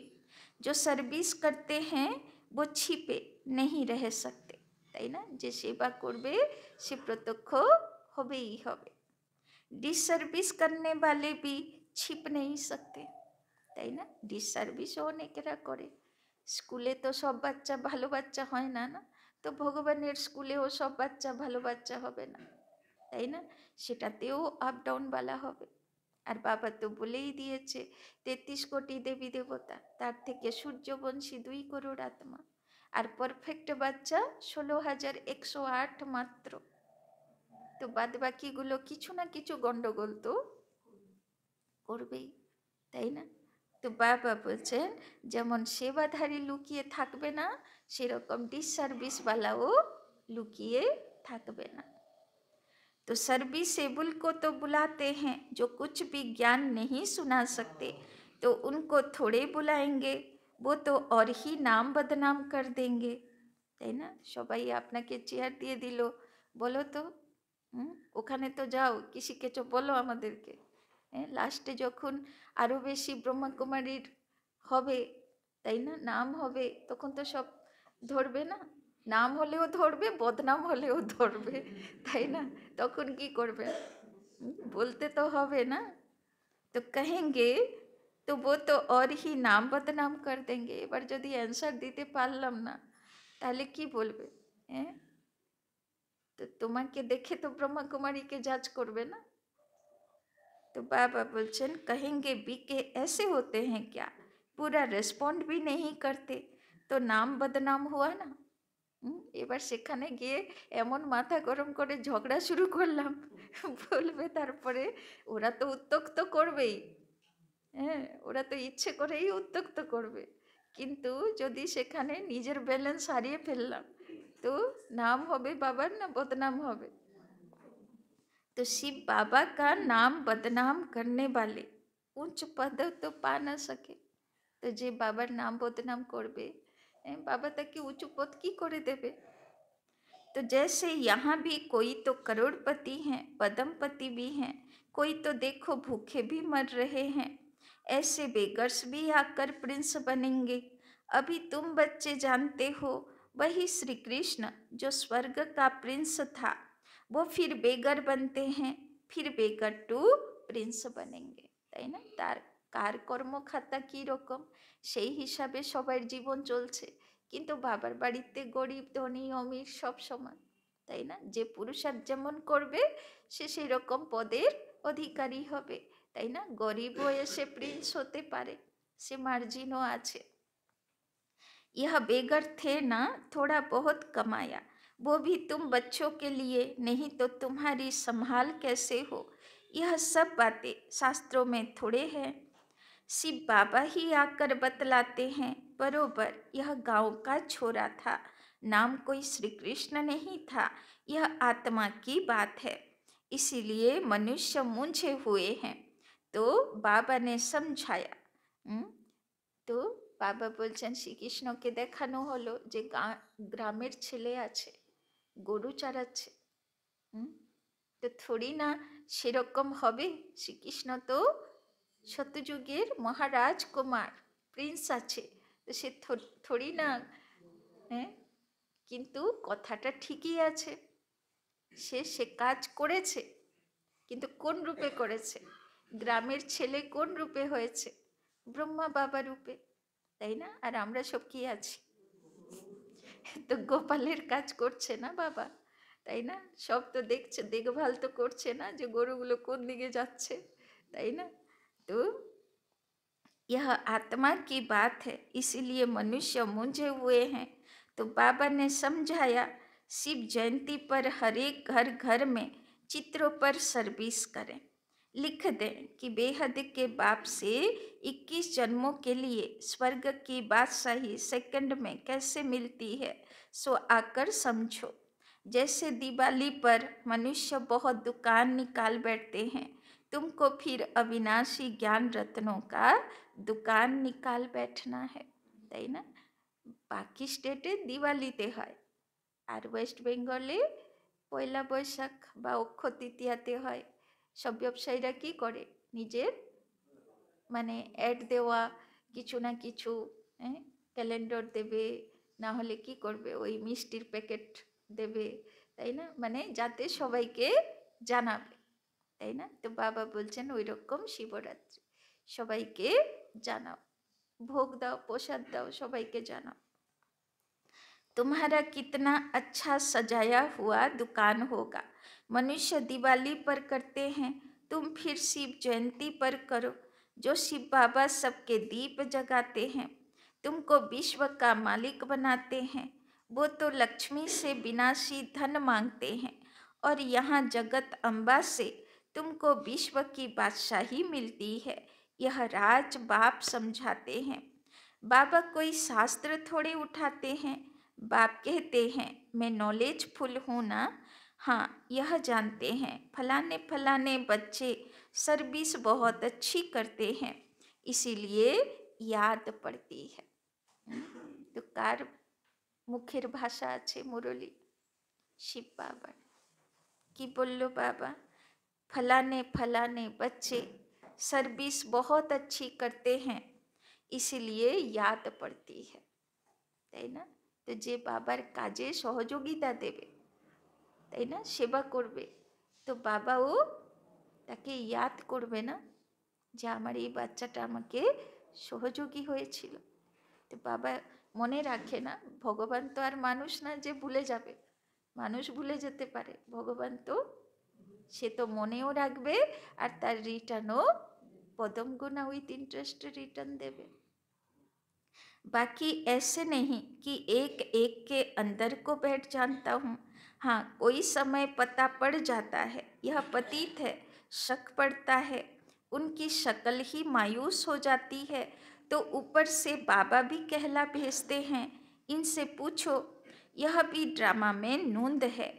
जो सर्विस करते हैं वो छिपे नहीं रह सकते, তাই না? যে সেবা করবে সে প্রত্যক্ষ হবেই হবে। ডিসসার্ভিস करने वाले भी छिप नहीं सकते, তাই না? ডিসসার্ভিসও অনেকেরা করে। স্কুলে তো সব বাচ্চা ভালো বাচ্চা হয় না, না? তো ভগবানের স্কুলেও সব বাচ্চা ভালো বাচ্চা হবে না, তাই না? সেটাতেও আপ ডাউন বালা হবে। আর বাবা তো বলেই দিয়েছে 33 কোটি দেবী দেবতা, তার থেকে সূর্যবংশী 2 করোড় আত্মা, আর পারফেক্ট বাচ্চা 16,108 মাত্র। তো বাদ বাকিগুলো কিছু না কিছু গন্ডগোল তো করবেই, তাই না? তো বাবা বলছেন যেমন সেবাধারী লুকিয়ে থাকবে না, সেরকম ডিসসার্ভিসওয়ালাও লুকিয়ে থাকবে না। तो सर्विसेबल को तो बुलाते हैं, जो कुछ भी ज्ञान नहीं सुना सकते तो उनको थोड़े बुलाएंगे, वो तो और ही नाम बदनाम कर देंगे, তাই না? সবাই আপনাকে চেয়ার দিয়ে দিল, বলো তো ওখানে তো যাও, কি শিখেছো বলো আমাদেরকে। লাস্টে যখন আরও বেশি ব্রহ্মাকুমারীর হবে, তাই না, নাম হবে, তখন তো সব ধরবে না, নাম হলেও ধরবে, বদনাম হলেও ধরবে, তাই না? তখন কি করবে? বলতে তো হবে না। তো कहेंगे तो वो तो और ही नाम बदनाम कर देंगे। এবার যদি অ্যান্সার দিতে পারলাম না তাহলে কি বলবে? তো তোমাকে দেখে তো ব্রহ্মাকুমারীকে জাজ করবে না। तो बाबा बोलছেন कहेंगे बीके ऐसे होते हैं क्या, पूरा रेस्पॉन्ड भी नहीं करते, तो नाम बदनाम हुआ ना। এবার সেখানে গিয়ে এমন মাথা গরম করে ঝগড়া শুরু করলাম, বলবে তারপরে ওরা তো উত্ত্যক্ত করবেই, ওরা তো ইচ্ছে করেই উত্ত্যক্ত করবে, কিন্তু যদি সেখানে নিজের ব্যালেন্স হারিয়ে ফেললাম তো নাম হবে বাবার না বদনাম হবে। तो शिव बाबा का नाम बदनाम करने वाले उच्च पद तो पा ना सके। तो जे बाबार नाम बदनाम करबे बाबा ताके उच्च पद की करे देबे। तो जैसे यहाँ भी कोई तो करोड़पति हैं, पद्मपति भी हैं, कोई तो देखो भूखे भी मर रहे हैं, ऐसे बेगर्स भी आकर प्रिंस बनेंगे। अभी तुम बच्चे जानते हो वही श्री कृष्ण जो स्वर्ग का प्रिंस था, वो फिर बेगर बनते हैं, फिर बेगर टू प्रिंस बनेंगे, তাই না? তার কার কর্মখাতা কী রকম সেই হিসাবে সবার জীবন চলছে, কিন্তু বাবার বাড়িতে গরিব ধনী অমির সব সমান, তাই না? যে পুরুষার্থ যেমন করবে সে সেই রকম পদের অধিকারী হবে, তাই না? গরিবও এসে প্রিন্স হতে পারে, সে মার্জিনও আছে। यह बेगर थे ना, थोड़ा बहुत कमाया, वो भी तुम बच्चों के लिए, नहीं तो तुम्हारी संभाल कैसे हो। यह सब बातें शास्त्रों में थोड़े हैं, शिव बाबा ही आकर बतलाते हैं। बरोबर यह गांव का छोरा था, नाम कोई श्री कृष्ण नहीं था, यह आत्मा की बात है, इसीलिए मनुष्य मूंझे हुए हैं। तो बाबा ने समझाया। तो বাবা বলছেন শ্রীকৃষ্ণকে দেখানো হলো যে গ্রামের ছেলে আছে, গরু চড়াচ্ছে, তো থোড়ি না সেরকম হবে। শ্রীকৃষ্ণ তো সত্যযুগের মহারাজ কুমার, প্রিন্স আছে, তো সে থোড়ি না, কিন্তু কথাটা ঠিকই আছে, সে কাজ করেছে, কিন্তু কোন রূপে করেছে? গ্রামের ছেলে কোন রূপে হয়েছে? ব্রহ্মা বাবা রূপে, তাই না? আর আমরা সব কি আছি? তো গোপালের কাজ করছে না বাবা, তাই না? সব তো দেখছে, দেখভাল তো করছে না যে গরুগুলো কোন দিকে যাচ্ছে, তাই না? तो यह आत्मा की बात है, इसीलिए मनुष्य मूंझे हुए हैं। तो बाबा ने समझाया, शिव जयंती पर हर एक घर घर में चित्रों पर सर्विस करें, लिख दें कि बेहद के बाप से 21 जन्मों के लिए स्वर्ग की बादशाही सेकंड में कैसे मिलती है, सो आकर समझो। जैसे दिवाली पर मनुष्य बहुत दुकान निकाल बैठते हैं, तुमको फिर अविनाशी ज्ञान रत्नों का दुकान निकाल बैठना है, তাই না? বাকি স্টেটে দিওয়ালিতে হয়, আর ওয়েস্ট বেঙ্গলে পয়লা বৈশাখ বা অক্ষয় তৃতীয়াতে হয়। সব ব্যবসায়ীরা কি করে, নিজের মানে অ্যাড দেওয়া কিছু না কিছু, হ্যাঁ, ক্যালেন্ডার দেবে, না হলে কি করবে ওই মিষ্টির প্যাকেট দেবে, তাই না, মানে যাতে সবাইকে জানাবে, তাই না? তো বাবা বলছেন ওই রকম শিবরাত্রি সবাইকে জানাও, ভোগ দাও, প্রসাদ দাও, সবাইকে জানাও। तुम्हारा कितना अच्छा सजाया हुआ दुकान होगा। मनुष्य दिवाली पर करते हैं, तुम फिर शिव जयंती पर करो। जो शिव बाबा सबके दीप जगाते हैं, तुमको विश्व का मालिक बनाते हैं। वो तो लक्ष्मी से विनाशी धन मांगते हैं, और यहाँ जगत अम्बा से तुमको विश्व की बादशाही मिलती है। यह राज बाप समझाते हैं। बाबा कोई शास्त्र थोड़े उठाते हैं। बाप कहते हैं मैं नॉलेजफुल हूँ ना, हाँ यह जानते हैं फलाने फलाने बच्चे सर्विस बहुत अच्छी करते हैं, इसीलिए याद पड़ती है। तो कार मुखेर भाषा আছে मुरली शिव बाबा की बोलो, बाबा फलाने फलाने बच्चे सर्विस बहुत अच्छी करते हैं, इसीलिए याद पड़ती है, তাই না? তো যে বাবার কাজে সহযোগিতা দেবে, তাই না, সেবা করবে, তো বাবাও তাকে ইয়াদ করবে না যে আমার এই বাচ্চাটা আমাকে সহযোগী হয়েছিল। তো বাবা মনে রাখে না, ভগবান তো আর মানুষ না যে ভুলে যাবে, মানুষ ভুলে যেতে পারে, ভগবান তো সে তো মনেও রাখবে, আর তার রিটার্নও পদম গুণা উইথ ইন্টারেস্ট রিটার্ন দেবে। बाकी ऐसे नहीं कि एक एक के अंदर को बैठ जानता हूँ, हाँ कोई समय पता पड़ जाता है, यह पतित है, शक पड़ता है, उनकी शक्ल ही मायूस हो जाती है, तो ऊपर से बाबा भी कहला भेजते हैं इनसे पूछो। यह भी ड्रामा में नूंद है,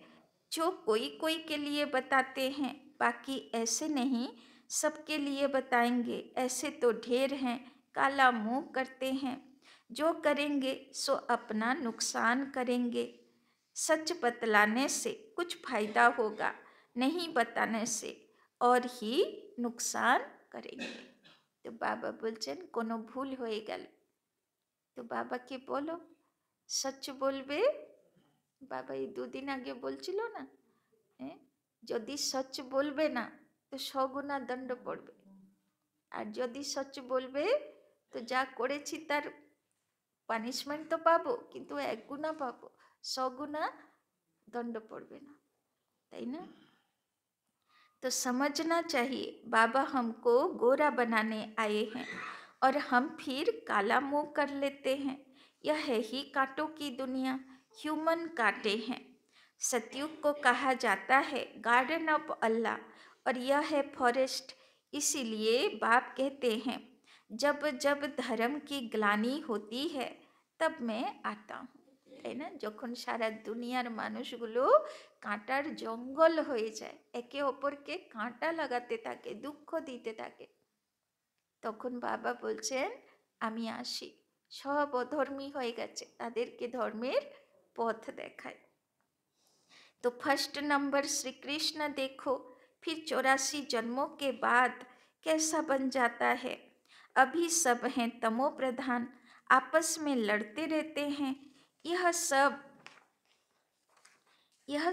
जो कोई कोई के लिए बताते हैं, बाकी ऐसे नहीं सबके लिए बताएंगे। ऐसे तो ढेर हैं, काला मुंह करते हैं, जो करेंगे सो अपना नुकसान करेंगे। सच बतलाने से कुछ फायदा होगा, नहीं बताने से और ही नुकसान करेंगे। तो बाबा बोलছেন কোনো ভুল হয়ে গেল তো বাবাকে বলো, সচ্চ বলবে। বাবা এই দুদিন আগে বলছিল না, হ্যাঁ, যদি সচ্চ বলবে না তো 100 গুণা দণ্ড পড়বে, আর যদি সচ্চ বলবে তো যা করেছি তার পানিশমেন্ট तो पाबो, किंतु 1 गुना पाबो, 100 गुना दंड पड़बे ना, ताई ना? तो समझना चाहिए बाबा हमको गोरा बनाने आए हैं और हम फिर काला मुंह कर लेते हैं। यह है ही कांटों की दुनिया, ह्यूमन कांटे हैं। सतयुग को कहा जाता है गार्डन ऑफ अल्लाह, और यह है फॉरेस्ट। इसीलिए बाप कहते हैं जब जब धर्म की ग्लानि होती है तब मैं आता हूँ, তাই না? যখন সারা দুনিয়ার মানুষগুলো কাঁটার জঙ্গল হয়ে যায়, একে অপরকে কাঁটা লাগাতে থাকে, দুঃখ দিতে থাকে, তখন বাবা বলছেন আমি আসি। সব অধর্মী হয়ে গেছে, তাদেরকে ধর্মের পথ দেখায়। तो फर्स्ट नंबर श्री कृष्ण देखो, फिर 84 जन्मों के बाद कैसा बन जाता है। अभी सब हैं तमो प्रधान, आपस में लड़ते रहते हैं। यह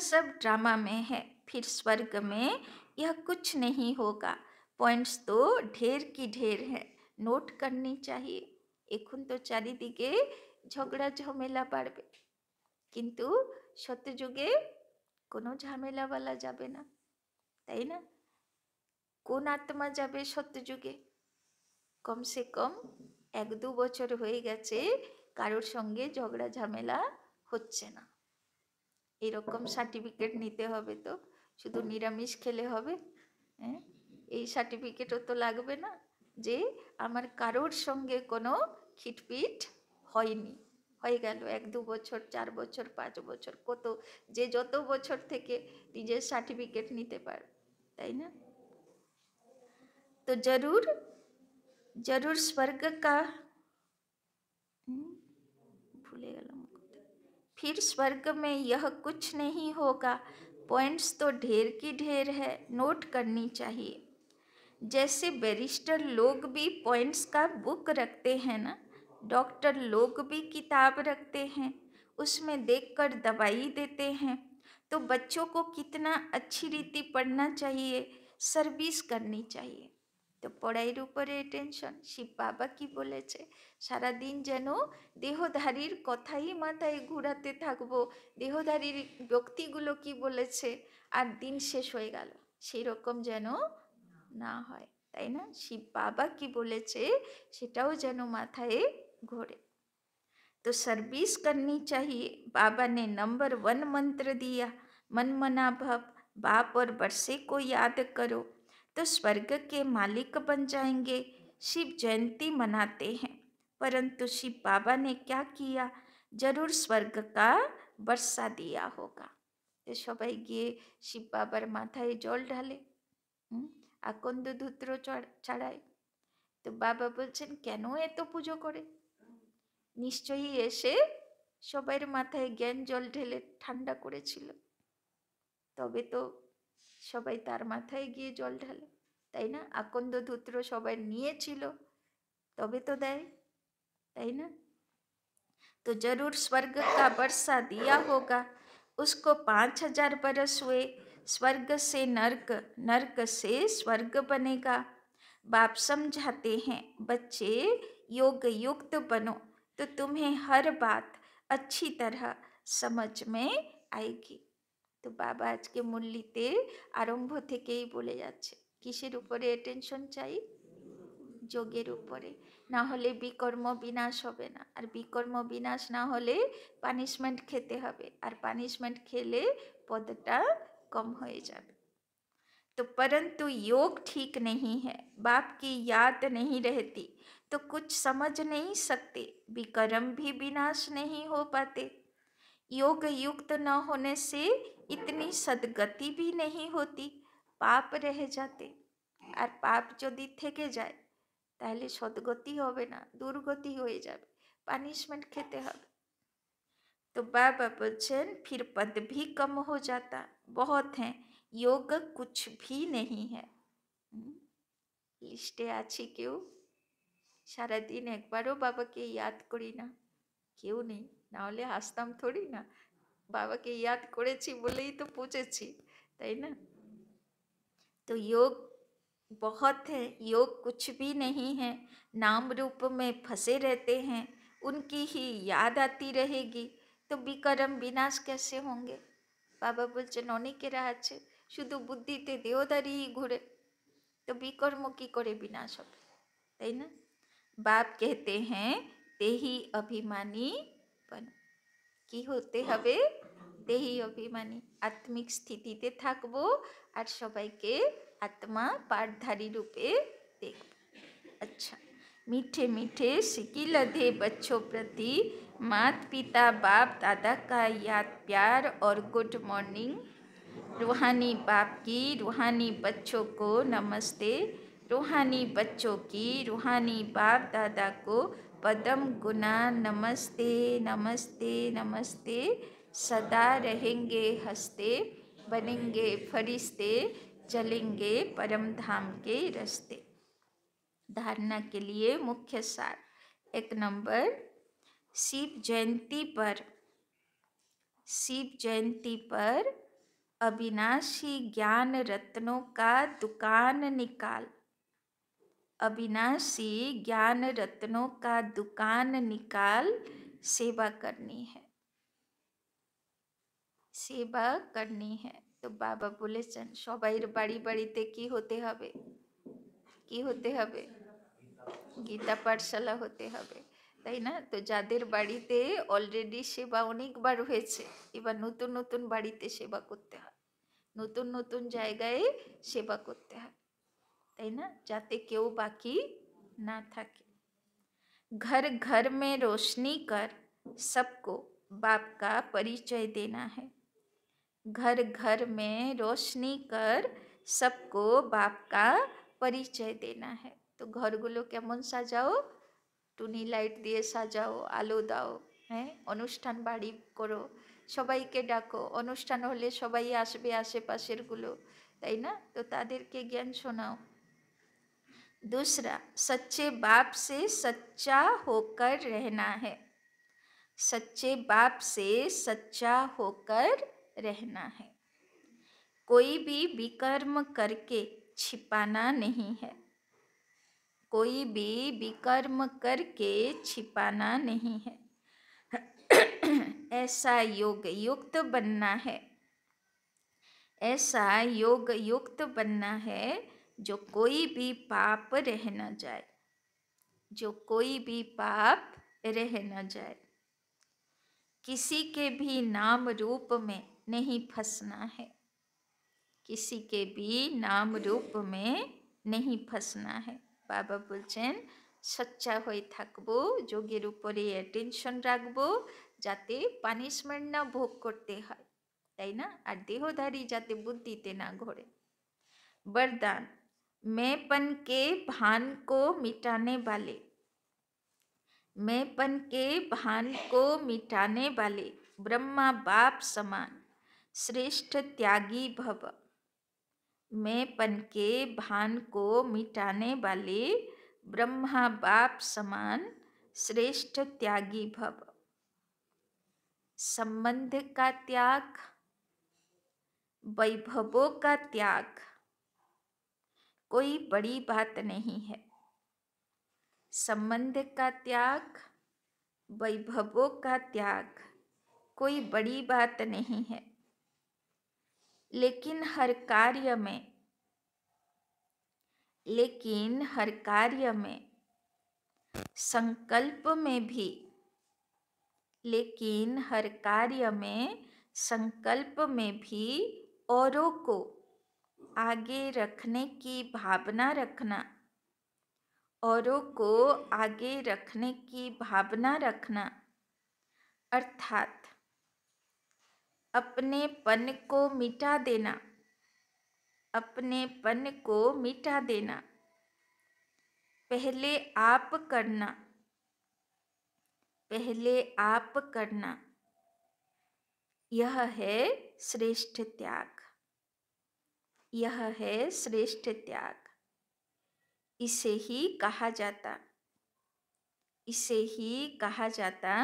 सब ड्रामा में है, फिर स्वर्ग में यह कुछ नहीं होगा। पॉइंट्स तो ढेर की ढेर है, নোট करनी चाहिए। এখন তো চারিদিকে ঝগড়া ঝামেলা বাড়বে, কিন্তু সত্যযুগে কোনো ঝামেলাওয়ালা যাবে না, তাই না? কোন আত্মা যাবে সত্যযুগে? কমসে কম 1-2 বছর হয়ে গেছে কারোর সঙ্গে ঝগড়া ঝামেলা হচ্ছে না। এরকম সার্টিফিকেট নিতে হবে তো শুধু নিরামিষ খেলে হবে? হ্যাঁ, এই সার্টিফিকেটও তো লাগবে না, যে আমার কারোর সঙ্গে কোনো খিটপিট হয়নি, হয়ে গেল 1-2 বছর, 4 বছর, 5 বছর, কত যে যত বছর থেকে নিজের সার্টিফিকেট নিতে পারে, তাই না? तो जरूर जरूर स्वर्ग का भूले गया, फिर स्वर्ग में यह कुछ नहीं होगा, पॉइंट्स तो ढेर की ढेर है, नोट करनी चाहिए। जैसे बैरिस्टर लोग भी पॉइंट्स का बुक रखते हैं ना, डॉक्टर लोग भी किताब रखते हैं, उसमें देखकर दवाई देते हैं। तो बच्चों को कितना अच्छी रीति पढ़ना चाहिए, सर्विस करनी चाहिए। तो पढ़ाईर उपरे टेंशन शिव बाबा की बोलेছে सारा दिन जेन देहधारीर कथाई माथाय घुराते थाकबो, देहधारीर व्यक्तिगुलो की बोलेছে আর दिन शेष হয়ে গেল, সেই রকম যেন না হয়, তাই না? শিব বাবা কি বলেছে সেটাও যেন মাথায় ঘোরে। तो सर्विस करनी चाहिए। बाबा ने नंबर 1 मंत्र दिया, मन मना भव, बाप और बरसे को याद करो तो स्वर्ग के मालिक बन जाएंगे। शिव जयंती मनाते हैं, परंतु शिव बाबा ने क्या किया, जरूर स्वर्ग का बरसा दिया होगा। तो सबाई गिये शिव बाबार माथाय जल ढाले, আকন্দ ধূত্র ছাড়ায়। তো বাবা বলছেন কেন এত পুজো করে, নিশ্চয়ই এসে সবার মাথায় জ্ঞান জল ঢেলে ঠান্ডা করেছিল, তবে তো সবাই তার মাথায় গিয়ে জল ঢালে, তাই না? আকন্দ ধূত্র সবাই নিয়েছিল তবে তো দেয়, তাই না? तो जरूर स्वर्ग का बरसा दिया होगा। उसको 5000 बरस हुए, स्वर्ग से नर्क, नर्क से स्वर्ग बनेगा। बाप समझाते हैं बच्चे योग युक्त बनो तो तुम्हें हर बात अच्छी तरह समझ में आएगी। तो बाबा आज के मुरलीते आरम्भ থেকেই বলে যাচ্ছে কিসের উপরে টেনশন চাই, যোগের উপরে, না হলে বিকর্ম বিনাশ হবে না, আর বিকর্ম বিনাশ না হলে পানিশমেন্ট খেতে হবে, আর পানিশমেন্ট খেলে পদটা कम হয়ে যাবে। तो परंतु योग ठीक नहीं है, बाप की याद नहीं रहती तो कुछ समझ नहीं सकते, विकर्म भी विनाश नहीं हो पाते। योग युक्त न होने से इतनी सदगति भी नहीं होती, पाप रह जाते, और पाप यदि থেকে যায় তাহলে সদ্গতি হবে না, দুর্গতি হয়ে যাবে, পানিশমেंट খেতে হবে। तो बाबा बोलছেন फिर पद भी कम हो जाता, बहुत हैं, योग कुछ भी नहीं है। লিস্টে আছি কেউ? সারাদিন একবারও বাবাকে ইয়াদ করি না, কেউ নেই, না হলে হাসতাম থোড়ি না, বাবাকে ইয়াদ করেছি বলেই তো পৌঁছেছি, তাই না? तो योग बहुत है, योग कुछ भी नहीं है, नाम रूप में फंसे रहते हैं, उनकी ही याद आती रहेगी, तो विकर्म विनाश कैसे होंगे। बाबा बोलছেন অনেকেরা আছে শুধু বুদ্ধিতে দেহধারী ঘুরে, तो विकर्म की करे विनाश হবে, তাই না? बाप कहते हैं तेही अभिमानी बनो, কি হতে হবে, দেহি অভিমানী, আত্মিক স্থিতিতে থাকবো আর সবাইকে आत्मा पाठधारी रूपे देखो। अच्छा, मीठे मीठे सिकी लधे बच्चों प्रति मात पिता बाप दादा का याद प्यार और गुड मॉर्निंग। रूहानी बाप की रूहानी बच्चों को नमस्ते, रूहानी बच्चों की रूहानी बाप दादा को पदम गुना नमस्ते नमस्ते नमस्ते। सदा रहेंगे हंसते, बनेंगे फरिश्ते, चलेंगे परम धाम के रास्ते। धारणा के लिए मुख्य सार, 1 नंबर, शिव जयंती पर अविनाशी ज्ञान रत्नों का दुकान निकाल, अविनाशी ज्ञान रत्नों का दुकान निकाल, सेवा करनी है, सेवा करनी है। तो बाबा বলেছেন সবাইর বাড়ি বাড়িতে কি হতে হবে, কি হতে হবে, গীতা পাঠশালা হতে হবে, তাই না? তো যাদের বাড়িতে অলরেডি সেবা অনেকবার হয়েছে, এবার নতুন নতুন বাড়িতে সেবা করতে হয়, নতুন নতুন জায়গায় সেবা করতে হয়। তাই না, যাতে কেউ বাকি না থাকে। घर घर में रोशनी कर सबको बाप का परिचय देना है। घर घर में रोशनी कर सबको बाप का परिचय देना है। तो ঘরগুলো কেমন সাজাও, টুনি লাইট দিয়ে সাজাও, আলো দাও, হ্যাঁ, অনুষ্ঠান বাড়ি করো, সবাইকে ডাকো, অনুষ্ঠান হলে সবাই আসবে আশেপাশেরগুলো, তাই না, তো তাদেরকে জ্ঞান শোনাও। दूसरा, सच्चे बाप से सच्चा होकर रहना है। सच्चे बाप से सच्चा होकर रहना है। कोई भी विकर्म करके छिपाना नहीं है। कोई भी विकर्म करके छिपाना नहीं है। ऐसा योग युक्त बनना है। ऐसा योग युक्त बनना है जो कोई भी पाप रह न जाए। जो कोई भी पाप रह न जाए। किसी के भी नाम रूप में नहीं फंसना है। किसी के भी नाम रूप में नहीं फंसना है। बाबा बोलছেন সচ্চা হয়ে থাকবো, যোগের উপরে অ্যাটেনশন রাখবো, যাতে পানিশমেন্ট না ভোগ করতে হয়, তাই না, আর দেহধারী যাতে বুদ্ধিতে না ঘোরে। वरदान, मैंपन के भान को मिटाने वाले, मैंपन के भान को मिटाने वाले ब्रह्मा बाप समान श्रेष्ठ त्यागी भव। मैंपन के भान को मिटाने वाले ब्रह्मा बाप समान श्रेष्ठ त्यागी भव। संबंध का त्याग, वैभवों का त्याग कोई बड़ी बात नहीं है। संबंध का त्याग, वैभवों का त्याग कोई बड़ी बात नहीं है। लेकिन हर कार्य में संकल्प में भी, लेकिन हर कार्य में संकल्प में भी औरों को आगे रखने की भावना रखना, औरों को आगे रखने की भावना रखना, अर्थात अपनेपन को मिटा देना, अपनेपन को मिटा देना, पहले आप करना, पहले आप करना, यह है श्रेष्ठ त्याग। यह है श्रेष्ठ त्याग। इसे ही कहा जाता, इसे ही कहा जाता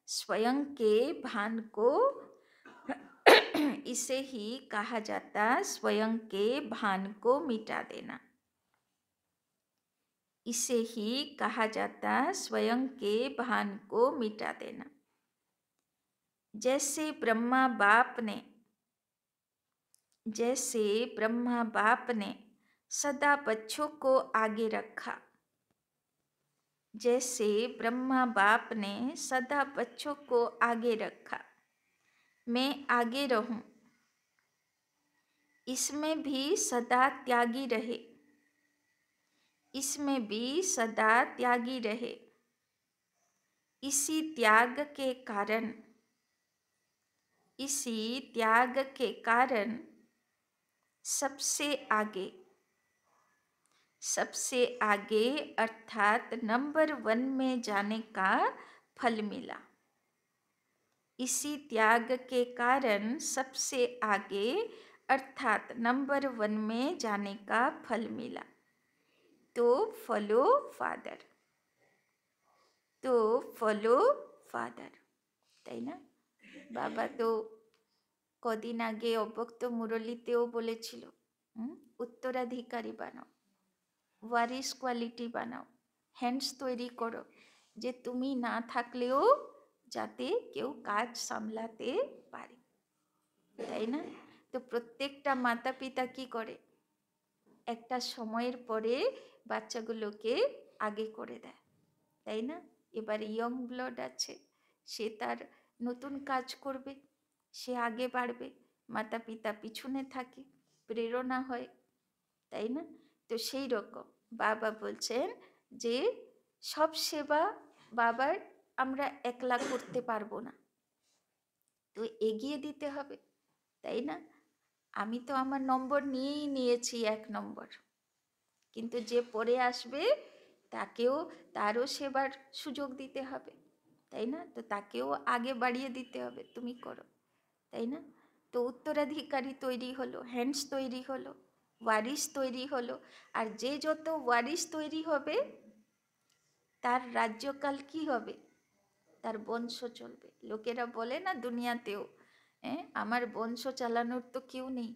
स्वयं के भान को, इसे ही कहा जाता स्वयं के भान को मिटा देना। इसे ही कहा जाता स्वयं के भान को मिटा देना। जैसे ब्रह्मा बाप ने सदा बच्चों को आगे रखा, जैसे ब्रह्मा बाप ने सदा बच्चों को आगे रखा, मैं आगे रहूं, इसमें भी सदा त्यागी रहे, इसमें भी सदा त्यागी रहे। इसी त्याग के कारण, इसी त्याग के कारण सबसे आगे अर्थात नंबर 1 में जाने का फल मिला। इसी त्याग के कारण सबसे आगे अर्थात नंबर 1 में जाने का फल मिला। तो फॉलो फादर, तो फॉलो फादर, তাই না? বাবা তো কদিন আগে অব্যক্ত মুরলিতেও বলেছিল, উত্তরাধিকারী বানাও, ওয়ারিস কোয়ালিটি বানাও, হ্যান্ডস তৈরি করো, যে তুমি না থাকলেও যাতে কেউ কাজ সামলাতে পারে, তাই না? তো প্রত্যেকটা মাতা পিতা কি করে, একটা সময়ের পরে বাচ্চাগুলোকে আগে করে দেয়, তাই না? এবার ইয়ং ব্লাড আছে, সে তার নতুন কাজ করবে, সে আগে বাড়বে, মাতা পিতা পিছনে থাকে, প্রেরণা হয়, তাই না? তো সেই রকম বাবা বলছেন যে সব সেবা বাবার আমরা একলা করতে পারবো না, তো এগিয়ে দিতে হবে, তাই না? আমি তো আমার নম্বর নিয়েই নিয়েছি 1 নম্বর, কিন্তু যে পরে আসবে তাকেও তারও সেবার সুযোগ দিতে হবে, তাই না? তো তাকেও আগে বাড়িয়ে দিতে হবে, তুমি করো, তাই না? তো উত্তরাধিকারী তৈরি হলো, হ্যান্ডস তৈরি হলো, ওয়ারিশ তৈরি হলো। আর যে যত ওয়ারিশ তৈরি হবে তার রাজ্যকাল কি হবে? তার বংশ চলবে। লোকেরা বলে না দুনিয়াতেও, আমার বংশ চালানোর তো কেউ নেই,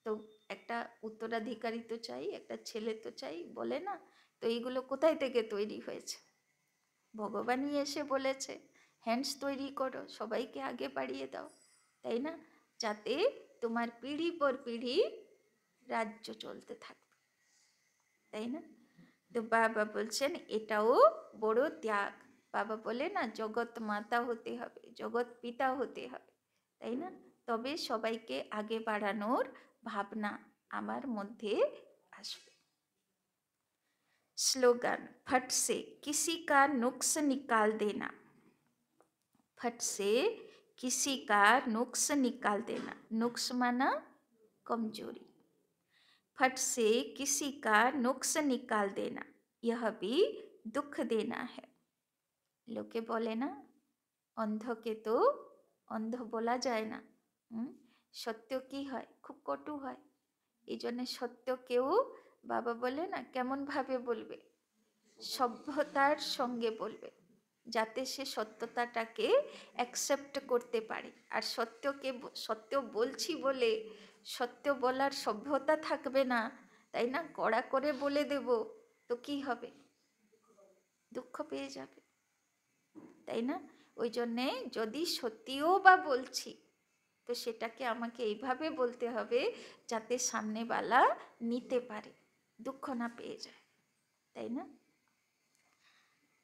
তো একটা উত্তরাধিকারী তো চাই, একটা ছেলে তো চাই, বলে না? তো এইগুলো কোথায় থেকে তৈরি হয়েছে? ভগবানই এসে বলেছে হ্যান্ডস তৈরি করো, সবাইকে আগে বাড়িয়ে দাও, তাই না? যাতে তোমার পিঢ়ি পর পিঢ়ি রাজ্য চলতে থাকবে, তাই না? তো বাবা বলছেন এটাও বড় ত্যাগ। বাবা বলে না জগৎ মাতা হতে হবে, জগৎ পিতা হতে হবে, তাই না? তবে সবাইকে আগে বাড়ানোর ভাবনা আমার মধ্যে আসবে। स्लोगन, फट से किसी का नुक्स निकाल देना, फट से किसी का नुक्स निकाल देना, नुक्स माना कमजोरी, फट से किसी का नुक्स निकाल देना यह भी दुख देना है। लोके बोले ना अंध के तो अंध बोला जाए ना, सत्य की है खूब कटु है, এই জন্য সত্যকেও বাবা বলে না কেমন ভাবে বলবে, সভ্যতার সঙ্গে বলবে, যাতে সে সত্যতাটাকে অ্যাকসেপ্ট করতে পারে। আর সত্যকে সত্য বলছি বলে সত্য বলার সভ্যতা থাকবে না, তাই না? কড়া করে বলে দেব তো কি হবে? দুঃখ পেয়ে যাবে, তাই না? ওই জন্যে যদি সত্যিও বা বলছি তো সেটাকে আমাকে এইভাবে বলতে হবে যাতে সামনেওয়ালা নিতে পারে, দুঃখ না পেয়ে যায়, তাই না?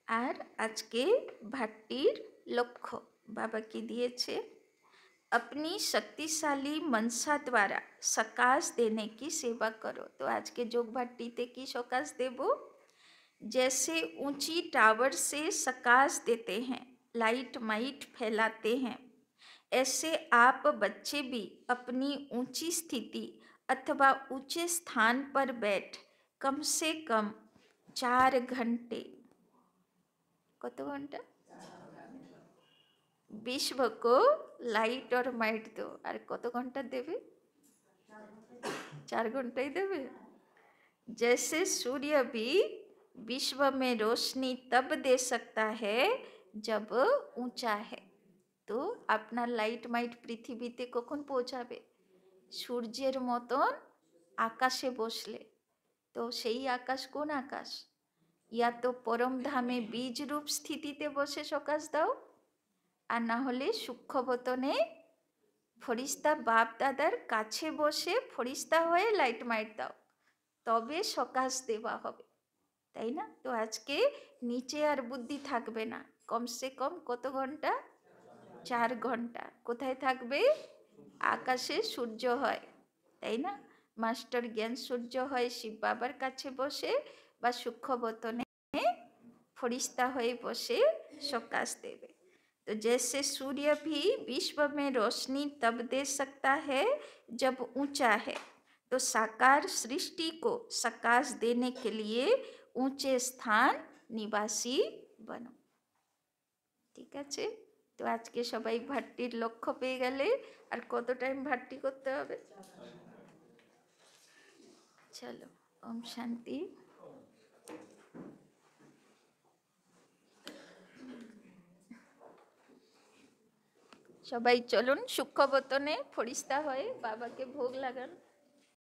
আর আজকে ভাট্টির লক্ষ্য বাবা কি দিয়েছে, अपनी शक्तिशाली मनसा द्वारा सकाश देने की सेवा करो। तो आज के जोग भाट्टीते की सकाश देबो, जैसे ऊंची टावर से सकाश देते हैं, लाइट माइट फैलाते हैं, ऐसे आप बच्चे भी अपनी ऊंची स्थिति अथवा ऊंचे स्थान पर बैठ कम से कम 4 घंटे, কত ঘন্টা? विश्व को लाइट और माइट दो, আর কত ঘন্টা দেবে? 4 ঘন্টাই দেবে। जैसे सूर्य भी विश्व में रोशनी तब दे सकता है जब ऊंचा है। তো আপনার লাইট মাইট পৃথিবীতে কখন পৌঁছাবে? সূর্যের মতন আকাশে বসলে। তো সেই আকাশ কোন আকাশ? ইয়া তো পরম ধামে বীজ রূপ স্থিতিতে বসে সকাশ দাও, আর না হলে সূক্ষ্মবতনে ফরিস্তা বাপ দাদার কাছে বসে ফরিস্তা হয়ে লাইট মাইট দাও, তবে সকাশ দেওয়া হবে, তাই না? তো আজকে নিচে আর বুদ্ধি থাকবে না, কমসে কম কত ঘন্টা? 4 ঘন্টা। কোথায় থাকবে? আকাশে সূর্য হয়, তাই না? মাস্টার জ্ঞান সূর্য হয় শিব বাবার কাছে বসে, বা সূক্ষ্মবতনে ফরিস্তা হয়ে বসে সকাশ দেবে। तो जैसे सूर्य भी विश्व में रोशनी तब दे सकता है जब ऊंचा है, तो साकार सृष्टि को सकाश देने के लिए ऊंचे स्थान निवासी बनो। ঠিক আছে? তো আজকে সবাই ভাট্টির লক্ষ্য পেয়ে গেলে, আর কত টাইম ভাট্টি করতে হবে? চলো, ওম শান্তি। সবাই চলুন সূক্ষ্মবতনে ফরিস্তা হয়ে বাবাকে ভোগ লাগান।